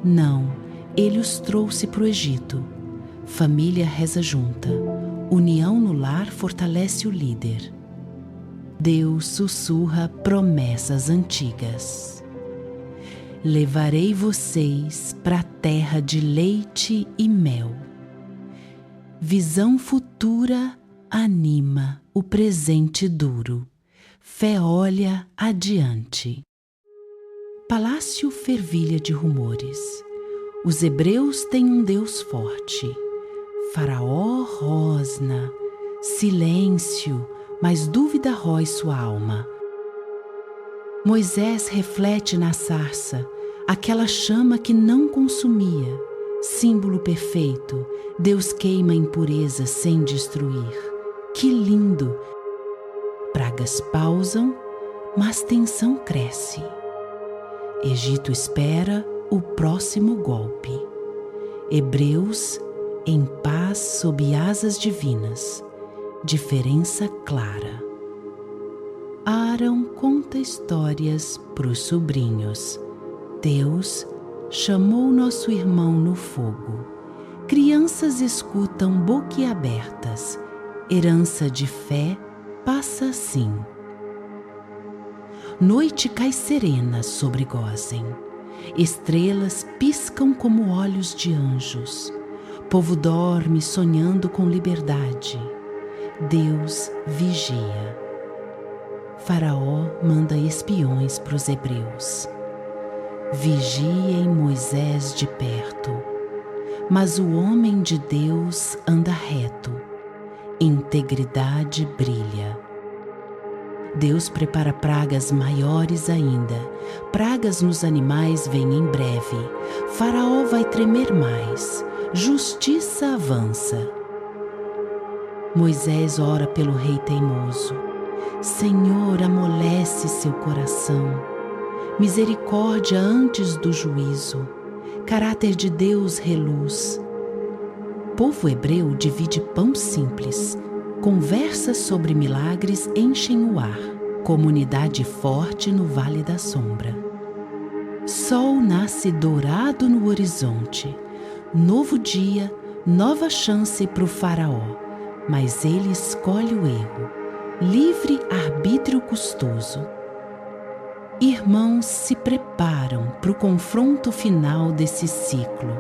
Não, ele os trouxe para o Egito. Família reza junta. União no lar fortalece o líder. Deus sussurra promessas antigas. Levarei vocês para a terra de leite e mel. Visão futura anima o presente duro. Fé olha adiante. Palácio fervilha de rumores. Os hebreus têm um Deus forte. Faraó rosna. Silêncio, mas dúvida rói sua alma. Moisés reflete na sarça, aquela chama que não consumia. Símbolo perfeito, Deus queima a impureza sem destruir. Que lindo! Pragas pausam, mas tensão cresce. Egito espera o próximo golpe. Hebreus em paz sob asas divinas. Diferença clara. Arão conta histórias pros sobrinhos. Deus chamou nosso irmão no fogo. Crianças escutam boquiabertas. Herança de fé passa assim. Noite cai serena sobre Gósen. Estrelas piscam como olhos de anjos. Povo dorme sonhando com liberdade. Deus vigia. Faraó manda espiões para os hebreus. Vigiem Moisés de perto, mas o homem de Deus anda reto. Integridade brilha. Deus prepara pragas maiores ainda. Pragas nos animais vêm em breve. Faraó vai tremer mais. Justiça avança. Moisés ora pelo rei teimoso. Senhor, amolece seu coração. Misericórdia antes do juízo. Caráter de Deus reluz. Povo hebreu divide pão simples. Conversas sobre milagres enchem o ar. Comunidade forte no vale da sombra. Sol nasce dourado no horizonte. Novo dia, nova chance para o faraó. Mas ele escolhe o erro. Livre arbítrio custoso. Irmãos se preparam para o confronto final desse ciclo.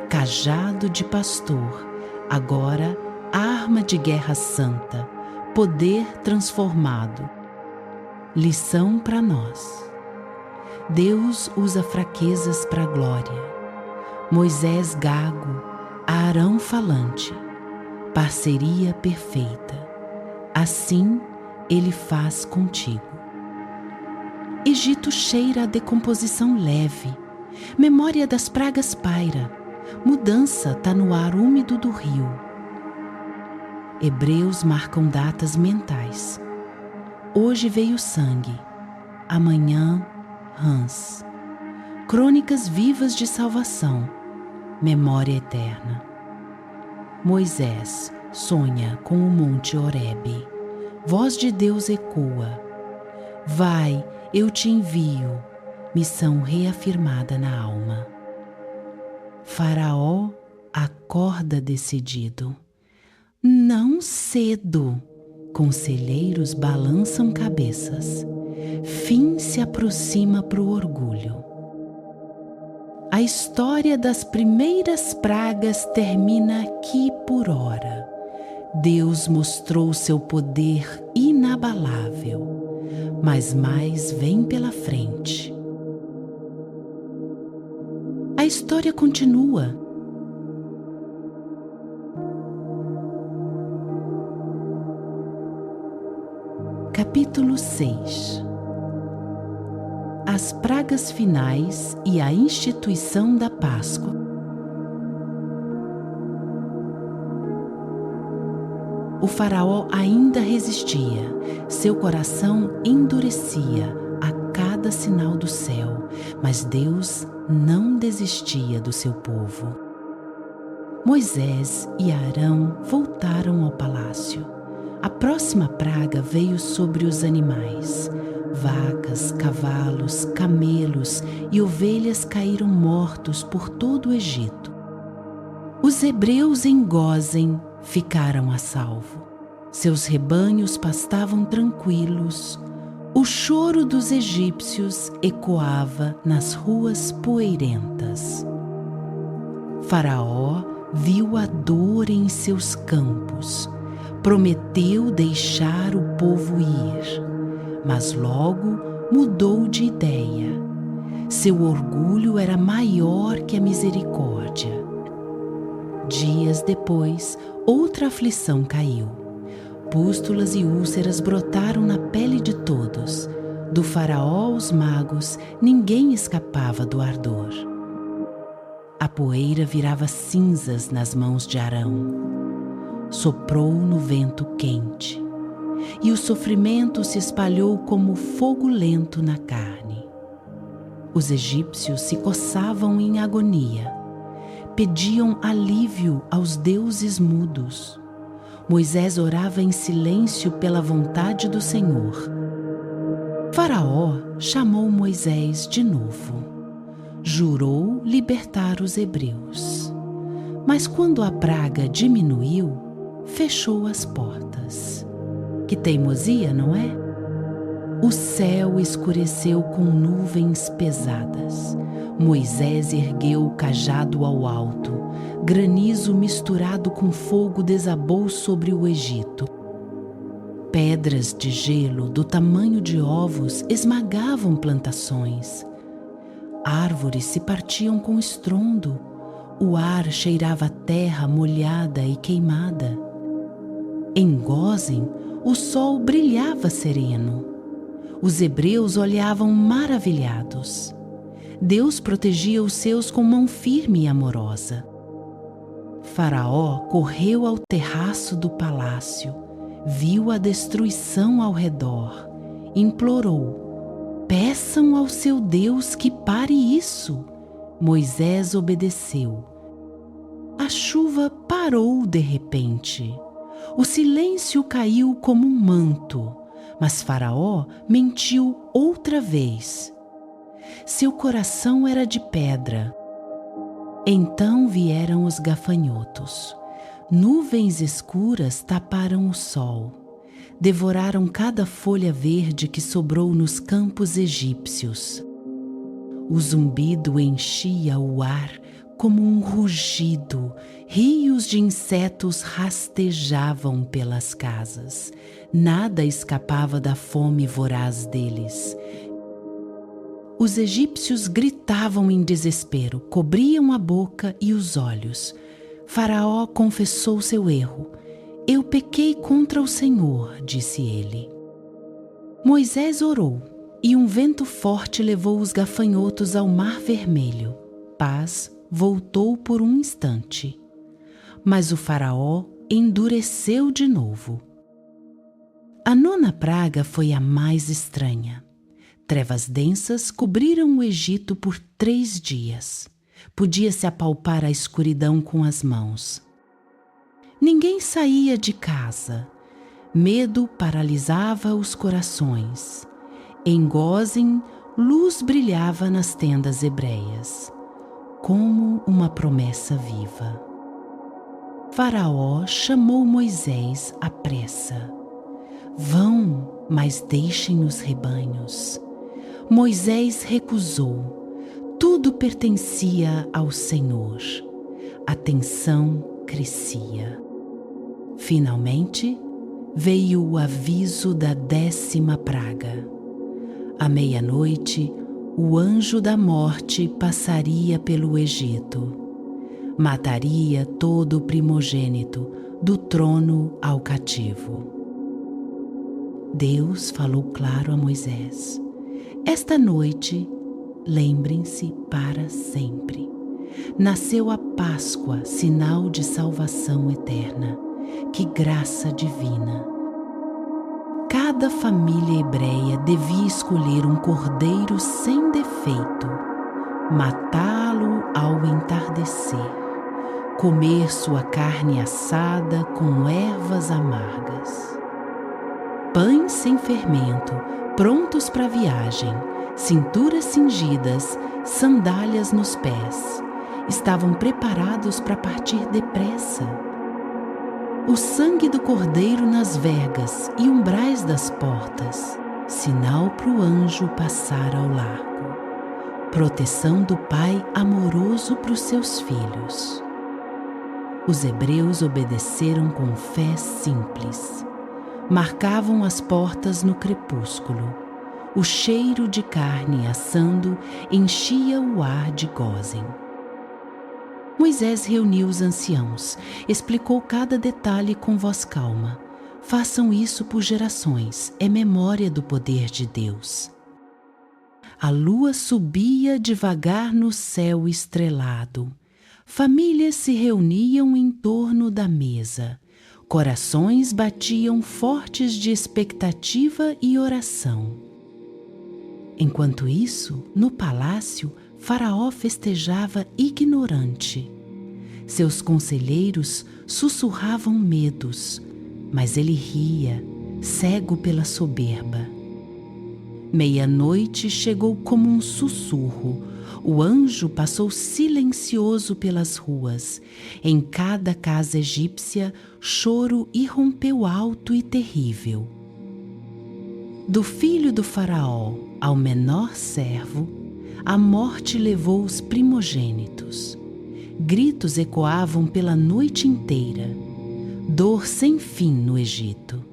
Cajado de pastor, agora arma de guerra santa, poder transformado. Lição para nós. Deus usa fraquezas para a glória. Moisés gago, Arão falante. Parceria perfeita. Assim ele faz contigo. Egito cheira a decomposição leve. Memória das pragas paira. Mudança tá no ar úmido do rio. Hebreus marcam datas mentais. Hoje veio sangue. Amanhã, rãs. Crônicas vivas de salvação. memória eterna. Moisés sonha com o monte Horebe. Voz de Deus ecoa: vai, eu te envio. Missão reafirmada na alma. Faraó acorda decidido. Não cedo. Conselheiros balançam cabeças. Fim se aproxima pro orgulho. A história das primeiras pragas termina aqui por ora. Deus mostrou seu poder inabalável, mas mais vem pela frente. A história continua. Capítulo 6. As pragas finais e a instituição da Páscoa. O faraó ainda resistia, seu coração endurecia a cada sinal do céu, mas Deus não desistia do seu povo. Moisés e Arão voltaram ao palácio. A próxima praga veio sobre os animais. Vacas, cavalos, camelos e ovelhas caíram mortos por todo o Egito. Os hebreus em Gósen ficaram a salvo. Seus rebanhos pastavam tranquilos. O choro dos egípcios ecoava nas ruas poeirentas. Faraó viu a dor em seus campos. Prometeu deixar o povo ir, mas logo mudou de ideia. Seu orgulho era maior que a misericórdia. Dias depois, outra aflição caiu. Pústulas e úlceras brotaram na pele de todos. Do faraó aos magos, ninguém escapava do ardor. A poeira virava cinzas nas mãos de Arão. Soprou no vento quente, e o sofrimento se espalhou como fogo lento na carne. Os egípcios se coçavam em agonia, pediam alívio aos deuses mudos. Moisés orava em silêncio pela vontade do Senhor. Faraó chamou Moisés de novo. Jurou libertar os hebreus. Mas quando a praga diminuiu, fechou as portas. Que teimosia, não é? O céu escureceu com nuvens pesadas. Moisés ergueu o cajado ao alto. Granizo misturado com fogo desabou sobre o Egito. Pedras de gelo do tamanho de ovos esmagavam plantações. Árvores se partiam com estrondo. O ar cheirava a terra molhada e queimada. Em Gósen, o sol brilhava sereno. Os hebreus olhavam maravilhados. Deus protegia os seus com mão firme e amorosa. Faraó correu ao terraço do palácio, viu a destruição ao redor, implorou: peçam ao seu Deus que pare isso. Moisés obedeceu. A chuva parou de repente. O silêncio caiu como um manto, mas Faraó mentiu outra vez. Seu coração era de pedra. Então vieram os gafanhotos. Nuvens escuras taparam o sol. Devoraram cada folha verde que sobrou nos campos egípcios. O zumbido enchia o ar como um rugido. Rios de insetos rastejavam pelas casas. Nada escapava da fome voraz deles. Os egípcios gritavam em desespero, cobriam a boca e os olhos. Faraó confessou seu erro. Eu pequei contra o Senhor, disse ele. Moisés orou, e um vento forte levou os gafanhotos ao Mar Vermelho. Paz voltou por um instante. Mas o faraó endureceu de novo. A nona praga foi a mais estranha. Trevas densas cobriram o Egito por 3 dias. Podia-se apalpar a escuridão com as mãos. Ninguém saía de casa. Medo paralisava os corações. Em Gósen, luz brilhava nas tendas hebreias, como uma promessa viva. Faraó chamou Moisés à pressa. Vão, mas deixem os rebanhos. Moisés recusou. Tudo pertencia ao Senhor. A tensão crescia. Finalmente, veio o aviso da 10ª praga. À meia-noite, o anjo da morte passaria pelo Egito. Mataria todo o primogênito, do trono ao cativo. Deus falou claro a Moisés: esta noite, lembrem-se para sempre. Nasceu a Páscoa, sinal de salvação eterna. Que graça divina! Cada família hebreia devia escolher um cordeiro sem defeito, matá-lo ao entardecer, comer sua carne assada com ervas amargas. Pães sem fermento, prontos para a viagem, cinturas cingidas, sandálias nos pés, estavam preparados para partir depressa. O sangue do cordeiro nas vergas e umbrais das portas, sinal para o anjo passar ao largo. Proteção do Pai amoroso para os seus filhos. Os hebreus obedeceram com fé simples. Marcavam as portas no crepúsculo. O cheiro de carne assando enchia o ar de Gósen. Moisés reuniu os anciãos, explicou cada detalhe com voz calma. Façam isso por gerações, é memória do poder de Deus. A lua subia devagar no céu estrelado. Famílias se reuniam em torno da mesa. Corações batiam fortes de expectativa e oração. Enquanto isso, no palácio, Faraó festejava ignorante. Seus conselheiros sussurravam medos, mas ele ria, cego pela soberba. Meia-noite chegou como um sussurro. O anjo passou silencioso pelas ruas. Em cada casa egípcia, choro irrompeu alto e terrível. Do filho do faraó ao menor servo, a morte levou os primogênitos. Gritos ecoavam pela noite inteira. Dor sem fim no Egito.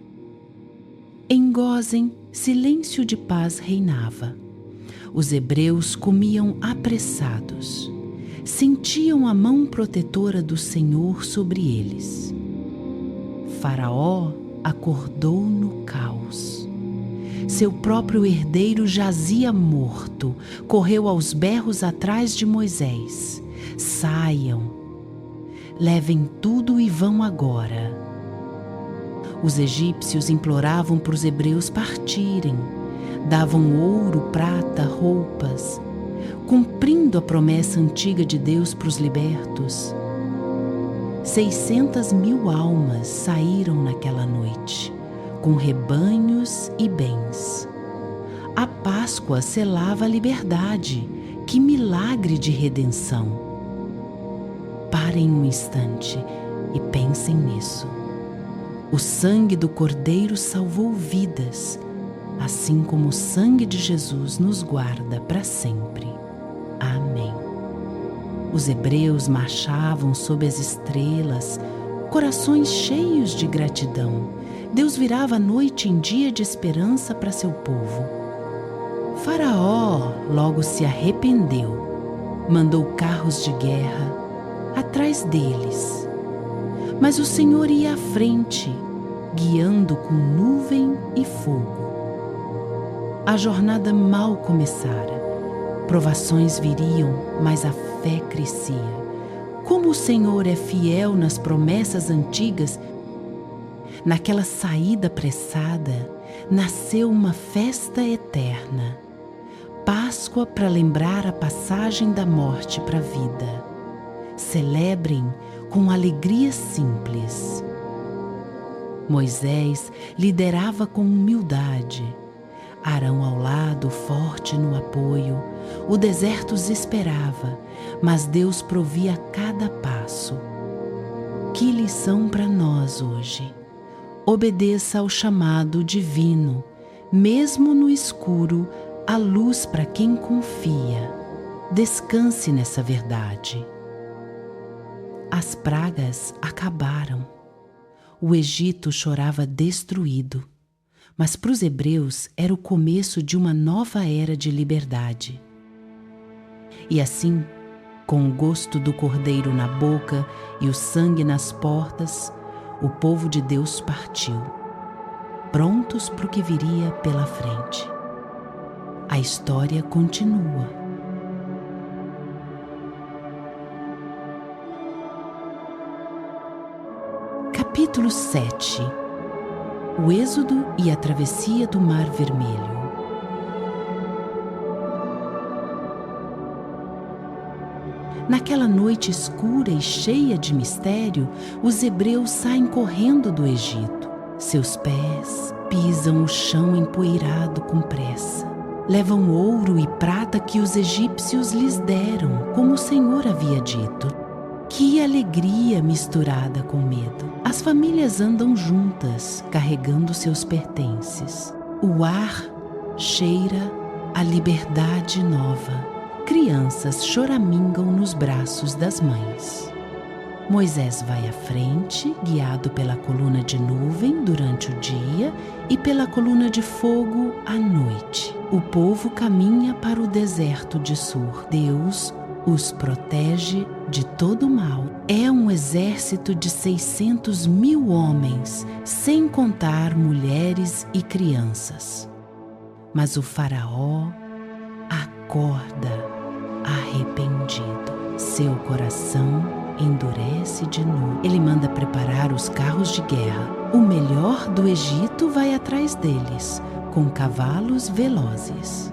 Em Gósen, silêncio de paz reinava. Os hebreus comiam apressados. Sentiam a mão protetora do Senhor sobre eles. Faraó acordou no caos. Seu próprio herdeiro jazia morto, correu aos berros atrás de Moisés. Saiam, levem tudo e vão agora. Os egípcios imploravam para os hebreus partirem. Davam ouro, prata, roupas, cumprindo a promessa antiga de Deus para os libertos. 600.000 almas saíram naquela noite, com rebanhos e bens. A Páscoa selava a liberdade. Que milagre de redenção! Parem um instante e pensem nisso. O sangue do Cordeiro salvou vidas, assim como o sangue de Jesus nos guarda para sempre. Amém. Os hebreus marchavam sob as estrelas, corações cheios de gratidão. Deus virava a noite em dia de esperança para seu povo. Faraó logo se arrependeu, mandou carros de guerra atrás deles. Mas o Senhor ia à frente, guiando com nuvem e fogo. A jornada mal começara. Provações viriam, mas a fé crescia. Como o Senhor é fiel nas promessas antigas, naquela saída apressada, nasceu uma festa eterna. Páscoa para lembrar a passagem da morte para a vida. Celebrem com alegria simples. Moisés liderava com humildade. Arão ao lado, forte no apoio. O deserto os esperava, mas Deus provia cada passo. Que lição para nós hoje! Obedeça ao chamado divino, mesmo no escuro, a luz para quem confia. Descanse nessa verdade. As pragas acabaram. O Egito chorava destruído, mas para os hebreus era o começo de uma nova era de liberdade. E assim, com o gosto do cordeiro na boca e o sangue nas portas, o povo de Deus partiu, prontos para o que viria pela frente. A história continua. Capítulo 7. O Êxodo e a travessia do Mar Vermelho. Naquela noite escura e cheia de mistério, os hebreus saem correndo do Egito. Seus pés pisam o chão empoeirado com pressa. Levam ouro e prata que os egípcios lhes deram, como o Senhor havia dito. Que alegria misturada com medo! As famílias andam juntas, carregando seus pertences. O ar cheira a liberdade nova. Crianças choramingam nos braços das mães. Moisés vai à frente, guiado pela coluna de nuvem durante o dia e pela coluna de fogo à noite. O povo caminha para o deserto de Sur. Deus os protege de todo mal. É um exército de 600.000 homens, sem contar mulheres e crianças. Mas o faraó acorda arrependido. Seu coração endurece de novo. Ele manda preparar os carros de guerra. O melhor do Egito vai atrás deles, com cavalos velozes.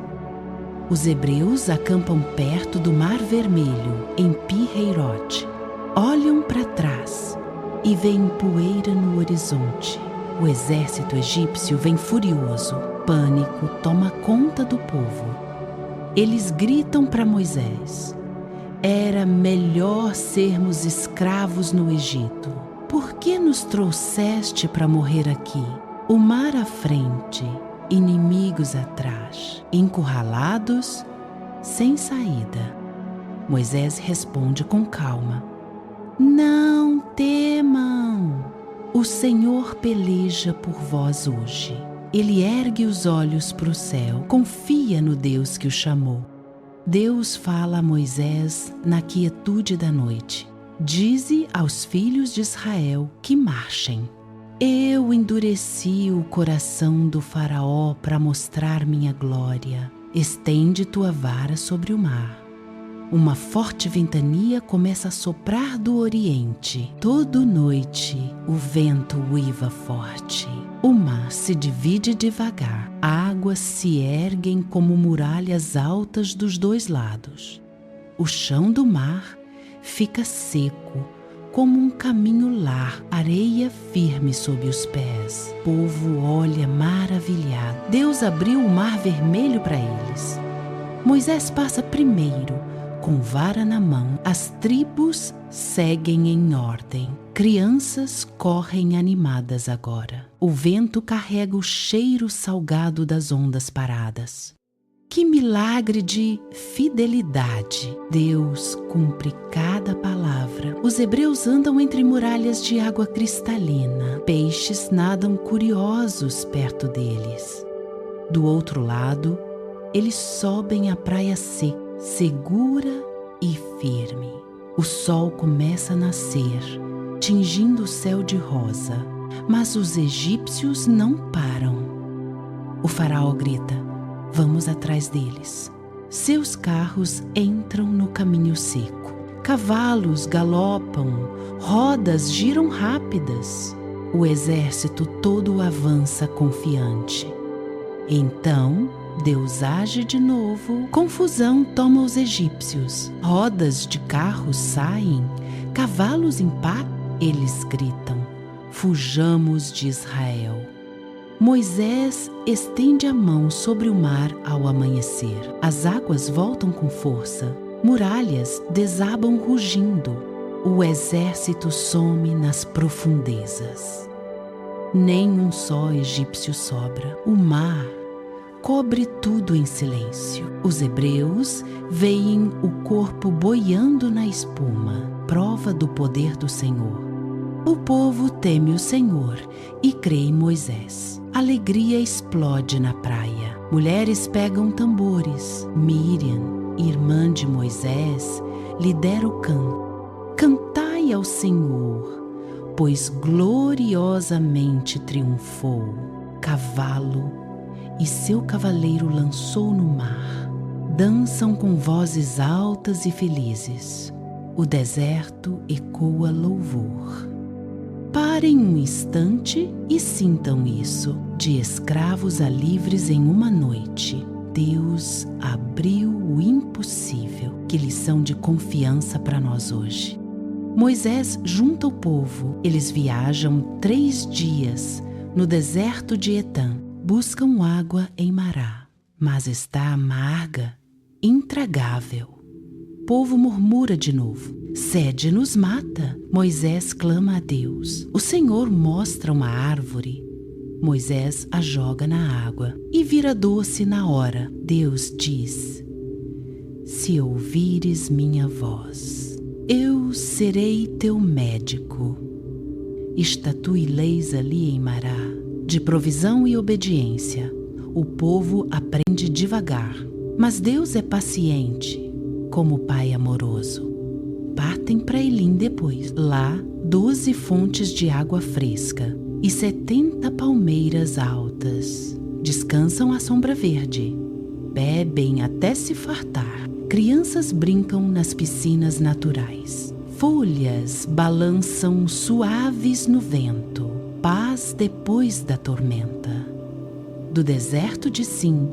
Os hebreus acampam perto do Mar Vermelho, em Pi-Heirote. Olham para trás e veem poeira no horizonte. O exército egípcio vem furioso. Pânico toma conta do povo. Eles gritam para Moisés: era melhor sermos escravos no Egito. Por que nos trouxeste para morrer aqui? O mar à frente, inimigos atrás, encurralados, sem saída. Moisés responde com calma: não temam, o Senhor peleja por vós hoje. Ele ergue os olhos para o céu, confia no Deus que o chamou. Deus fala a Moisés na quietude da noite: dize aos filhos de Israel que marchem. Eu endureci o coração do faraó para mostrar minha glória. Estende tua vara sobre o mar. Uma forte ventania começa a soprar do oriente. Toda noite o vento uiva forte. O mar se divide devagar. Águas se erguem como muralhas altas dos dois lados. O chão do mar fica seco, como um caminho largo, areia firme sob os pés. O povo olha maravilhado. Deus abriu o Mar Vermelho para eles. Moisés passa primeiro, com vara na mão. As tribos seguem em ordem. Crianças correm animadas agora. O vento carrega o cheiro salgado das ondas paradas. Que milagre de fidelidade! Deus cumpre cada palavra. Os hebreus andam entre muralhas de água cristalina. Peixes nadam curiosos perto deles. Do outro lado, eles sobem a praia seca, segura e firme. O sol começa a nascer, tingindo o céu de rosa. Mas os egípcios não param. O faraó grita: vamos atrás deles. Seus carros entram no caminho seco. Cavalos galopam, rodas giram rápidas. O exército todo avança confiante. Então, Deus age de novo. Confusão toma os egípcios. Rodas de carros saem, cavalos impactam. Eles gritam: fujamos de Israel. Moisés estende a mão sobre o mar ao amanhecer. As águas voltam com força. Muralhas desabam rugindo. O exército some nas profundezas. Nem um só egípcio sobra. O mar cobre tudo em silêncio. Os hebreus veem o corpo boiando na espuma, prova do poder do Senhor. O povo teme o Senhor e crê em Moisés. Alegria explode na praia. Mulheres pegam tambores. Miriam, irmã de Moisés, lidera o canto. Cantai ao Senhor, pois gloriosamente triunfou. Cavalo e seu cavaleiro lançou no mar. Dançam com vozes altas e felizes. O deserto ecoa louvor. Parem um instante e sintam isso. De escravos a livres em uma noite, Deus abriu o impossível. Que lição de confiança para nós hoje. Moisés junta o povo. Eles viajam 3 dias no deserto de Etã. Buscam água em Mará, mas está amarga, intragável. O povo murmura de novo. Sede nos mata. Moisés clama a Deus. O Senhor mostra uma árvore. Moisés a joga na água e vira doce na hora. Deus diz: se ouvires minha voz, eu serei teu médico. Estatue leis ali em Mará, de provisão e obediência. O povo aprende devagar, mas Deus é paciente, como Pai amoroso. Partem para Elim depois. Lá, 12 fontes de água fresca e 70 palmeiras altas. Descansam à sombra verde. Bebem até se fartar. Crianças brincam nas piscinas naturais. Folhas balançam suaves no vento. Paz depois da tormenta. Do deserto de Sim,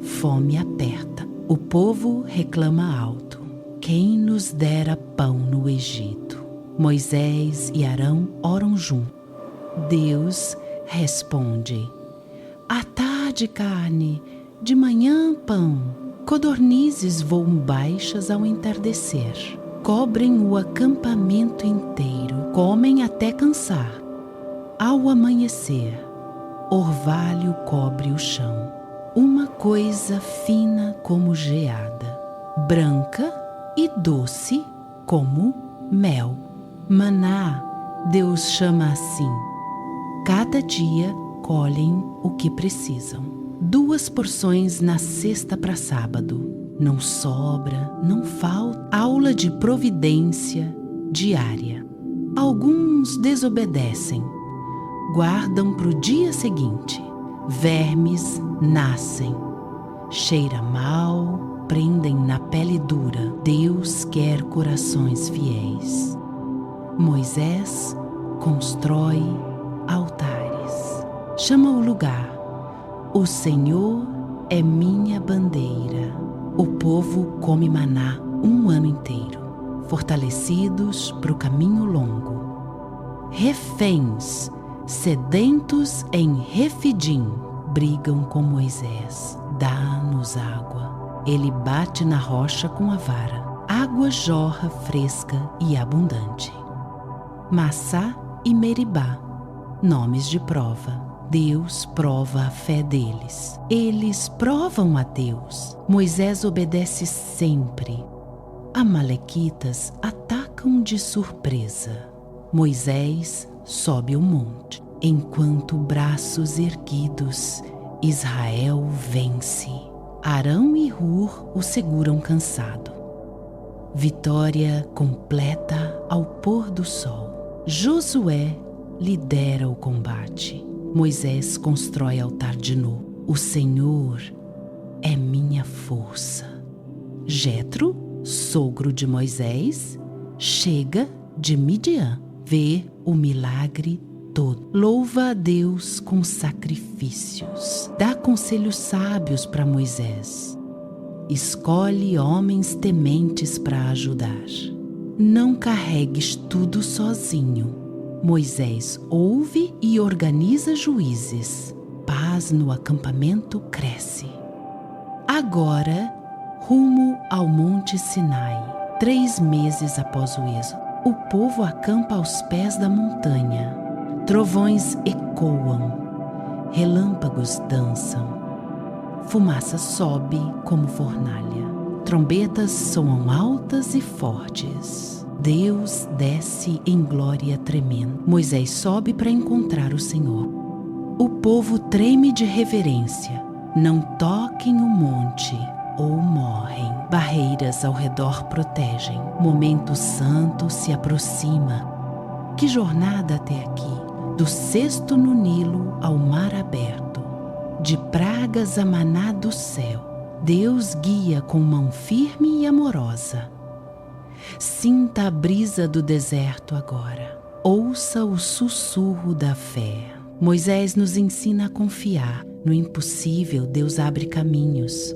fome aperta. O povo reclama alto. Quem nos dera pão no Egito? Moisés e Arão oram juntos. Deus responde: à tarde carne, de manhã pão. Codornizes voam baixas ao entardecer. Cobrem o acampamento inteiro. Comem até cansar. Ao amanhecer, orvalho cobre o chão. Uma coisa fina como geada, branca e doce como mel. Maná, Deus chama assim. Cada dia colhem o que precisam. 2 porções na sexta para sábado. Não sobra, não falta. Aula de providência diária. Alguns desobedecem. Guardam para o dia seguinte. Vermes nascem. Cheira mal, prendem na pele dura. Deus quer corações fiéis. Moisés constrói altares. Chama o lugar: o Senhor é minha bandeira. O povo come maná 1 ano inteiro, fortalecidos para o caminho longo. Reféns, sedentos em Refidim, brigam com Moisés. Dá-nos água. Ele bate na rocha com a vara. Água jorra fresca e abundante. Massá e Meribá, nomes de prova. Deus prova a fé deles. Eles provam a Deus. Moisés obedece sempre. Amalequitas atacam de surpresa. Moisés sobe o monte. Enquanto braços erguidos, Israel vence. Arão e Hur o seguram cansado. Vitória completa ao pôr do sol. Josué lidera o combate. Moisés constrói altar de novo. O Senhor é minha força. Jetro, sogro de Moisés, chega de Midian, vê o milagre todo. Louva a Deus com sacrifícios. Dá conselhos sábios para Moisés. Escolhe homens tementes para ajudar. Não carregues tudo sozinho. Moisés ouve e organiza juízes. Paz no acampamento cresce. Agora, rumo ao Monte Sinai. 3 meses após o êxodo, o povo acampa aos pés da montanha. Trovões ecoam, relâmpagos dançam. Fumaça sobe como fornalha. Trombetas soam altas e fortes. Deus desce em glória tremenda. Moisés sobe para encontrar o Senhor. O povo treme de reverência. Não toquem o monte ou morrem. Barreiras ao redor protegem. Momento santo se aproxima. Que jornada até aqui! Do cesto no Nilo ao mar aberto. De pragas a maná do céu. Deus guia com mão firme e amorosa. Sinta a brisa do deserto agora. Ouça o sussurro da fé. Moisés nos ensina a confiar. No impossível, Deus abre caminhos.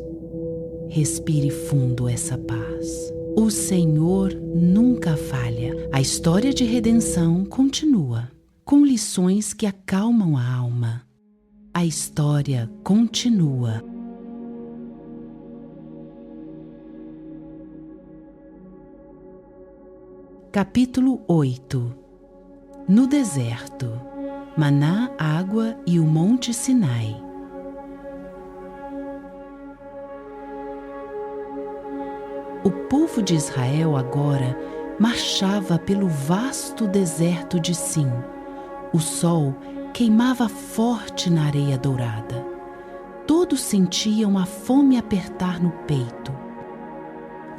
Respire fundo essa paz. O Senhor nunca falha. A história de redenção continua, com lições que acalmam a alma. A história continua. Capítulo 8. No deserto. Maná, água e o Monte Sinai. O povo de Israel agora marchava pelo vasto deserto de Sim. O sol queimava forte na areia dourada. Todos sentiam a fome apertar no peito.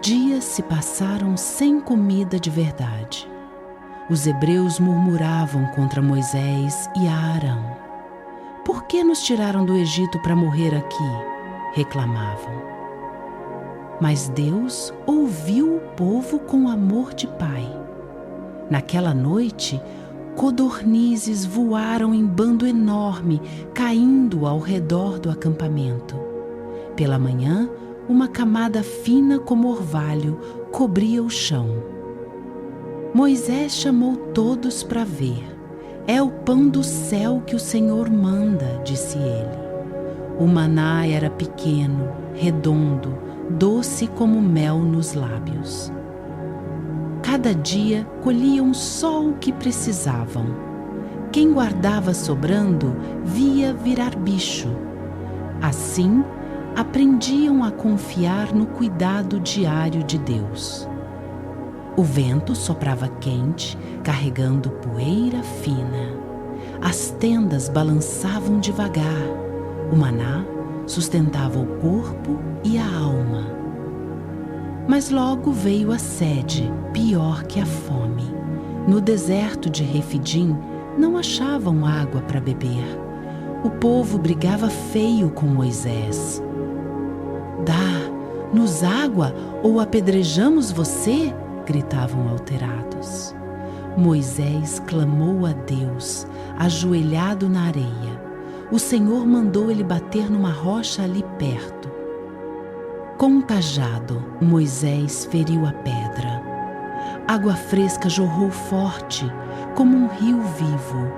Dias se passaram sem comida de verdade. Os hebreus murmuravam contra Moisés e Arão. Por que nos tiraram do Egito para morrer aqui? Reclamavam. Mas Deus ouviu o povo com amor de pai. Naquela noite, codornizes voaram em bando enorme, caindo ao redor do acampamento. Pela manhã, uma camada fina como orvalho cobria o chão. Moisés chamou todos para ver. É o pão do céu que o Senhor manda, disse ele. O maná era pequeno, redondo, doce como mel nos lábios. Cada dia colhiam só o que precisavam. Quem guardava sobrando via virar bicho. Assim, aprendiam a confiar no cuidado diário de Deus. O vento soprava quente, carregando poeira fina. As tendas balançavam devagar. O maná sustentava o corpo e a alma. Mas logo veio a sede, pior que a fome. No deserto de Refidim não achavam água para beber. O povo brigava feio com Moisés. Dá-nos água ou apedrejamos você? Gritavam alterados. Moisés clamou a Deus, ajoelhado na areia. O Senhor mandou ele bater numa rocha ali perto. Com um cajado, Moisés feriu a pedra. Água fresca jorrou forte, como um rio vivo.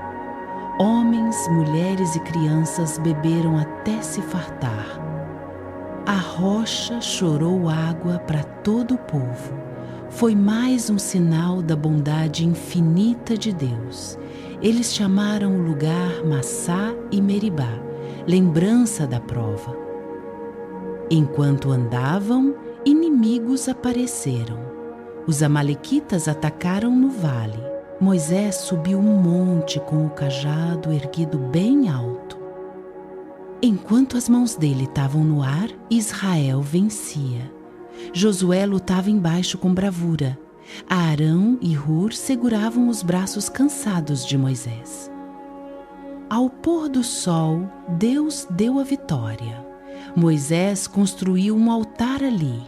Homens, mulheres e crianças beberam até se fartar. A rocha chorou água para todo o povo. Foi mais um sinal da bondade infinita de Deus. Eles chamaram o lugar Massá e Meribá, lembrança da prova. Enquanto andavam, inimigos apareceram. Os amalequitas atacaram no vale. Moisés subiu um monte com o cajado erguido bem alto. Enquanto as mãos dele estavam no ar, Israel vencia. Josué lutava embaixo com bravura. Arão e Hur seguravam os braços cansados de Moisés. Ao pôr do sol, Deus deu a vitória. Moisés construiu um altar ali.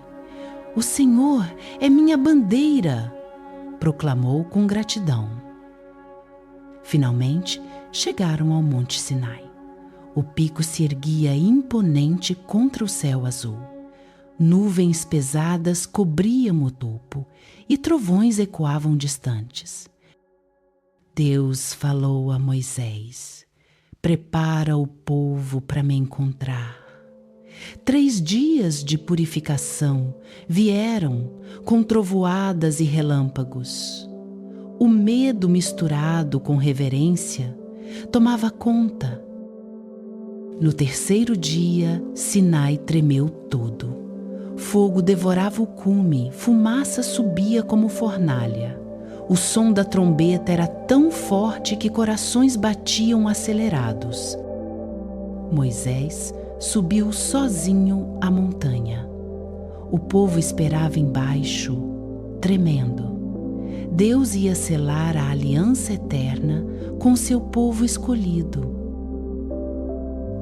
O Senhor é minha bandeira, proclamou com gratidão. Finalmente, chegaram ao Monte Sinai. O pico se erguia imponente contra o céu azul. Nuvens pesadas cobriam o topo e trovões ecoavam distantes. Deus falou a Moisés: prepara o povo para me encontrar. 3 dias de purificação vieram com trovoadas e relâmpagos. O medo misturado com reverência tomava conta. No 3º dia, Sinai tremeu todo. Fogo devorava o cume, fumaça subia como fornalha. O som da trombeta era tão forte que corações batiam acelerados. Moisés subiu sozinho a montanha. O povo esperava embaixo, tremendo. Deus ia selar a aliança eterna com seu povo escolhido.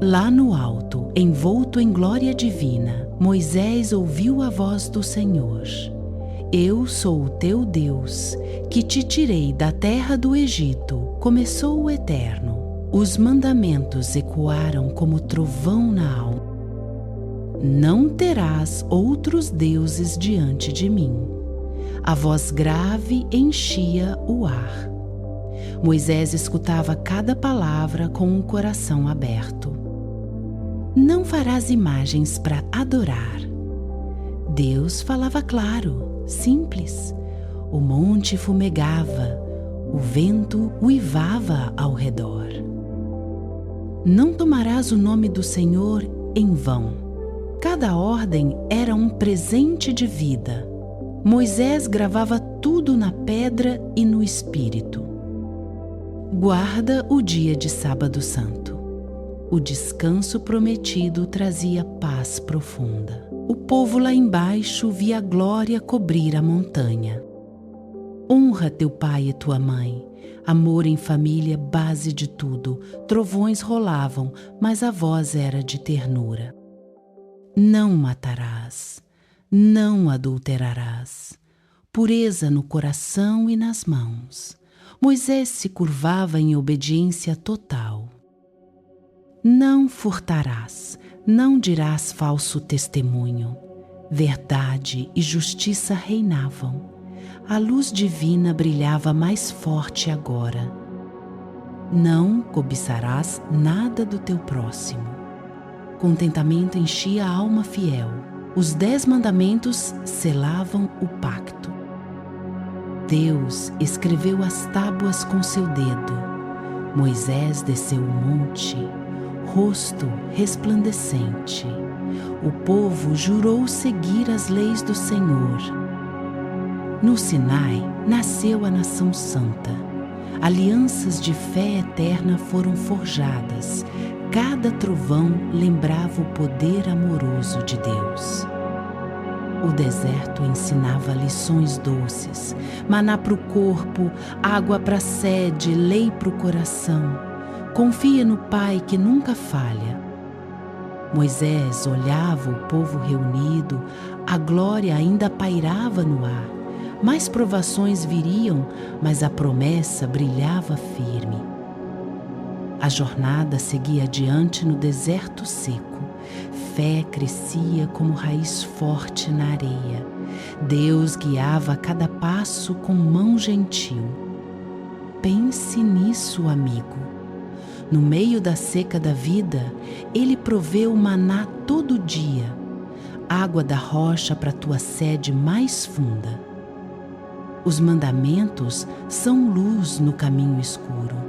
Lá no alto, envolto em glória divina, Moisés ouviu a voz do Senhor. Eu sou o teu Deus, que te tirei da terra do Egito, começou o Eterno. Os mandamentos ecoaram como trovão na alma. Não terás outros deuses diante de mim. A voz grave enchia o ar. Moisés escutava cada palavra com o coração aberto. Não farás imagens para adorar. Deus falava claro, simples. O monte fumegava, o vento uivava ao redor. Não tomarás o nome do Senhor em vão. Cada ordem era um presente de vida. Moisés gravava tudo na pedra e no espírito. Guarda o dia de sábado santo. O descanso prometido trazia paz profunda. O povo lá embaixo via a glória cobrir a montanha. Honra teu pai e tua mãe. Amor em família, base de tudo. Trovões rolavam, mas a voz era de ternura. Não matarás. Não adulterarás. Pureza no coração e nas mãos. Moisés se curvava em obediência total. Não furtarás, não dirás falso testemunho. Verdade e justiça reinavam. A luz divina brilhava mais forte agora. Não cobiçarás nada do teu próximo. Contentamento enchia a alma fiel. Os 10 mandamentos selavam o pacto. Deus escreveu as tábuas com seu dedo. Moisés desceu o monte, rosto resplandecente. O povo jurou seguir as leis do Senhor. No Sinai nasceu a nação santa. Alianças de fé eterna foram forjadas. Cada trovão lembrava o poder amoroso de Deus. O deserto ensinava lições doces, maná para o corpo, água para a sede, lei para o coração. Confia no Pai que nunca falha. Moisés olhava o povo reunido, a glória ainda pairava no ar. Mais provações viriam, mas a promessa brilhava firme. A jornada seguia adiante no deserto seco. Fé crescia como raiz forte na areia. Deus guiava a cada passo com mão gentil. Pense nisso, amigo. No meio da seca da vida, Ele proveu maná todo dia, água da rocha para tua sede mais funda. Os mandamentos são luz no caminho escuro.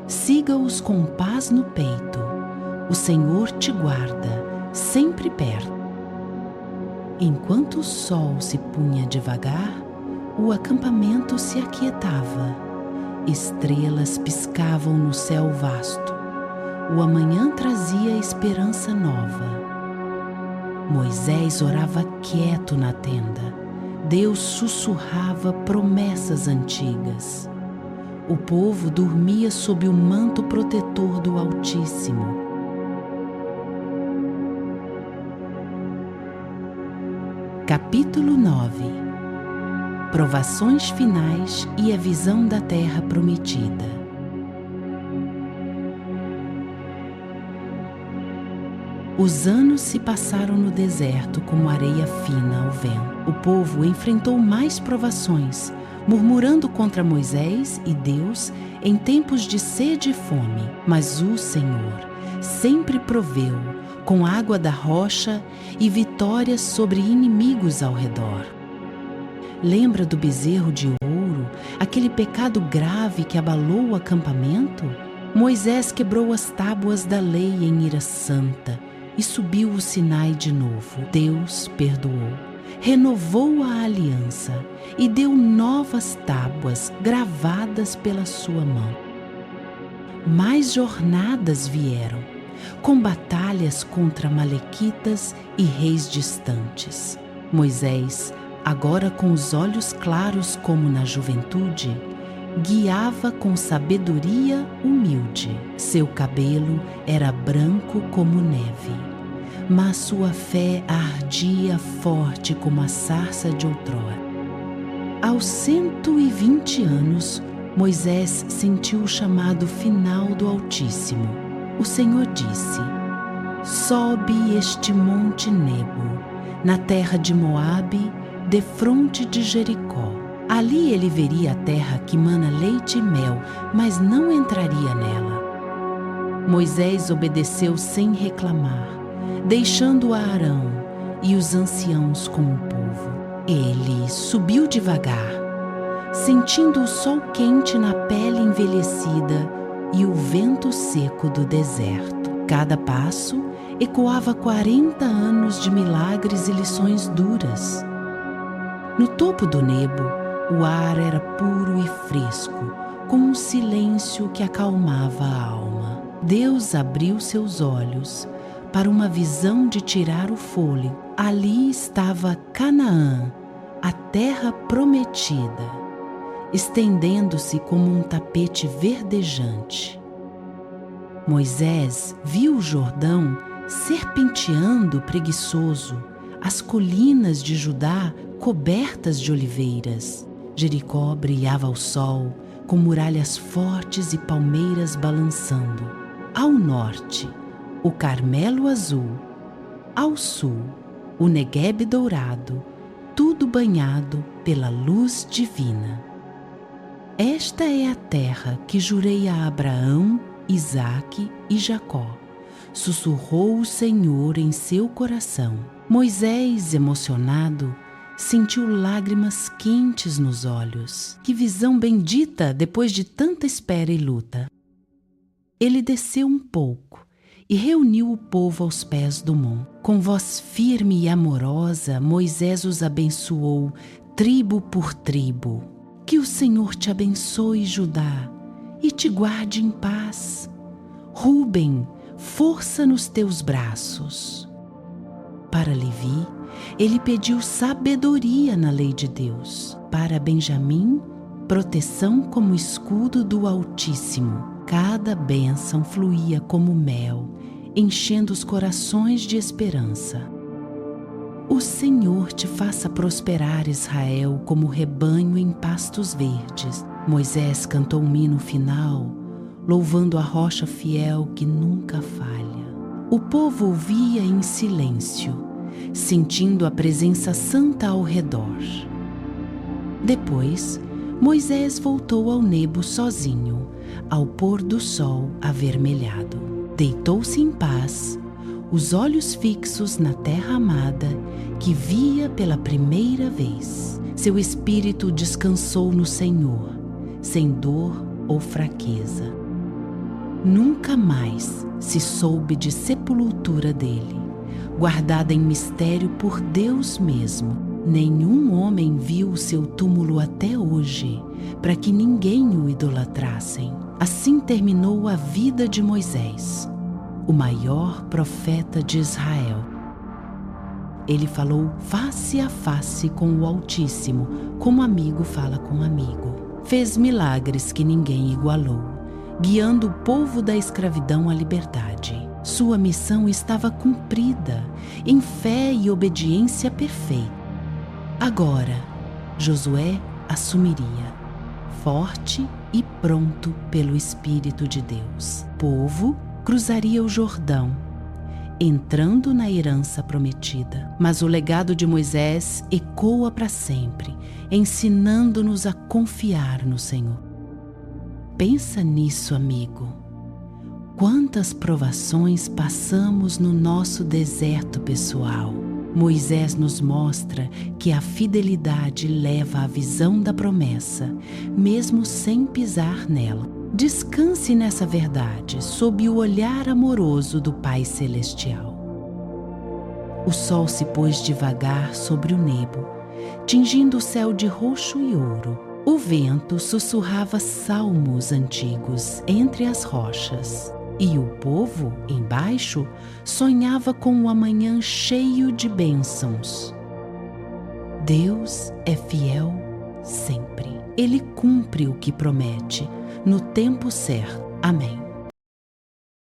Siga-os com paz no peito. O Senhor te guarda, sempre perto. Enquanto o sol se punha devagar, o acampamento se aquietava. Estrelas piscavam no céu vasto. O amanhã trazia esperança nova. Moisés orava quieto na tenda. Deus sussurrava promessas antigas. O povo dormia sob o manto protetor do Altíssimo. Capítulo 9. Provações finais e a visão da terra prometida. Os anos se passaram no deserto como areia fina ao vento. O povo enfrentou mais provações, murmurando contra Moisés e Deus em tempos de sede e fome. Mas o Senhor sempre proveu com água da rocha e vitórias sobre inimigos ao redor. Lembra do bezerro de ouro, aquele pecado grave que abalou o acampamento? Moisés quebrou as tábuas da lei em ira santa e subiu o Sinai de novo. Deus perdoou, renovou a aliança e deu novas tábuas gravadas pela sua mão. Mais jornadas vieram, com batalhas contra malequitas e reis distantes. Moisés, agora com os olhos claros como na juventude, guiava com sabedoria humilde. Seu cabelo era branco como neve, mas sua fé ardia forte como a sarça de outrora. Aos 120 anos, Moisés sentiu o chamado final do Altíssimo. O Senhor disse: sobe este monte Nebo, na terra de Moabe, defronte de Jericó. Ali ele veria a terra que mana leite e mel, mas não entraria nela. Moisés obedeceu sem reclamar, deixando Arão e os anciãos com o povo. Ele subiu devagar, sentindo o sol quente na pele envelhecida e o vento seco do deserto. Cada passo ecoava 40 anos de milagres e lições duras. No topo do Nebo, o ar era puro e fresco, com um silêncio que acalmava a alma. Deus abriu seus olhos para uma visão de tirar o fôlego. Ali estava Canaã, a terra prometida, estendendo-se como um tapete verdejante. Moisés viu o Jordão serpenteando preguiçoso, as colinas de Judá cobertas de oliveiras. Jericó brilhava ao sol, com muralhas fortes e palmeiras balançando. Ao norte, o Carmelo azul. Ao sul, o Neguebe dourado, tudo banhado pela luz divina. Esta é a terra que jurei a Abraão, Isaque e Jacó, sussurrou o Senhor em seu coração. Moisés, emocionado, sentiu lágrimas quentes nos olhos. Que visão bendita depois de tanta espera e luta! Ele desceu um pouco e reuniu o povo aos pés do monte. Com voz firme e amorosa, Moisés os abençoou, tribo por tribo. Que o Senhor te abençoe, Judá, e te guarde em paz. Rúben, força nos teus braços. Para Levi, ele pediu sabedoria na lei de Deus. Para Benjamim, proteção como escudo do Altíssimo. Cada bênção fluía como mel, enchendo os corações de esperança. O Senhor te faça prosperar, Israel, como rebanho em pastos verdes. Moisés cantou um hino final, louvando a rocha fiel que nunca falha. O povo ouvia em silêncio, sentindo a presença santa ao redor. Depois, Moisés voltou ao Nebo sozinho, ao pôr do sol avermelhado. Deitou-se em paz, os olhos fixos na terra amada que via pela primeira vez. Seu espírito descansou no Senhor, sem dor ou fraqueza. Nunca mais se soube de sepultura dele, guardada em mistério por Deus mesmo. Nenhum homem viu o seu túmulo até hoje, para que ninguém o idolatrassem. Assim terminou a vida de Moisés, o maior profeta de Israel. Ele falou face a face com o Altíssimo, como amigo fala com amigo. Fez milagres que ninguém igualou, guiando o povo da escravidão à liberdade. Sua missão estava cumprida, em fé e obediência perfeita. Agora, Josué assumiria, forte e pronto pelo Espírito de Deus. O povo cruzaria o Jordão entrando na herança prometida. Mas o legado de Moisés ecoa para sempre, ensinando-nos a confiar no Senhor. Pensa nisso, amigo. Quantas provações passamos no nosso deserto pessoal. Moisés nos mostra que a fidelidade leva à visão da promessa, mesmo sem pisar nela. Descanse nessa verdade, sob o olhar amoroso do Pai Celestial. O sol se pôs devagar sobre o Nebo, tingindo o céu de roxo e ouro. O vento sussurrava salmos antigos entre as rochas. E o povo, embaixo, sonhava com o amanhã cheio de bênçãos. Deus é fiel sempre. Ele cumpre o que promete, no tempo certo. Amém.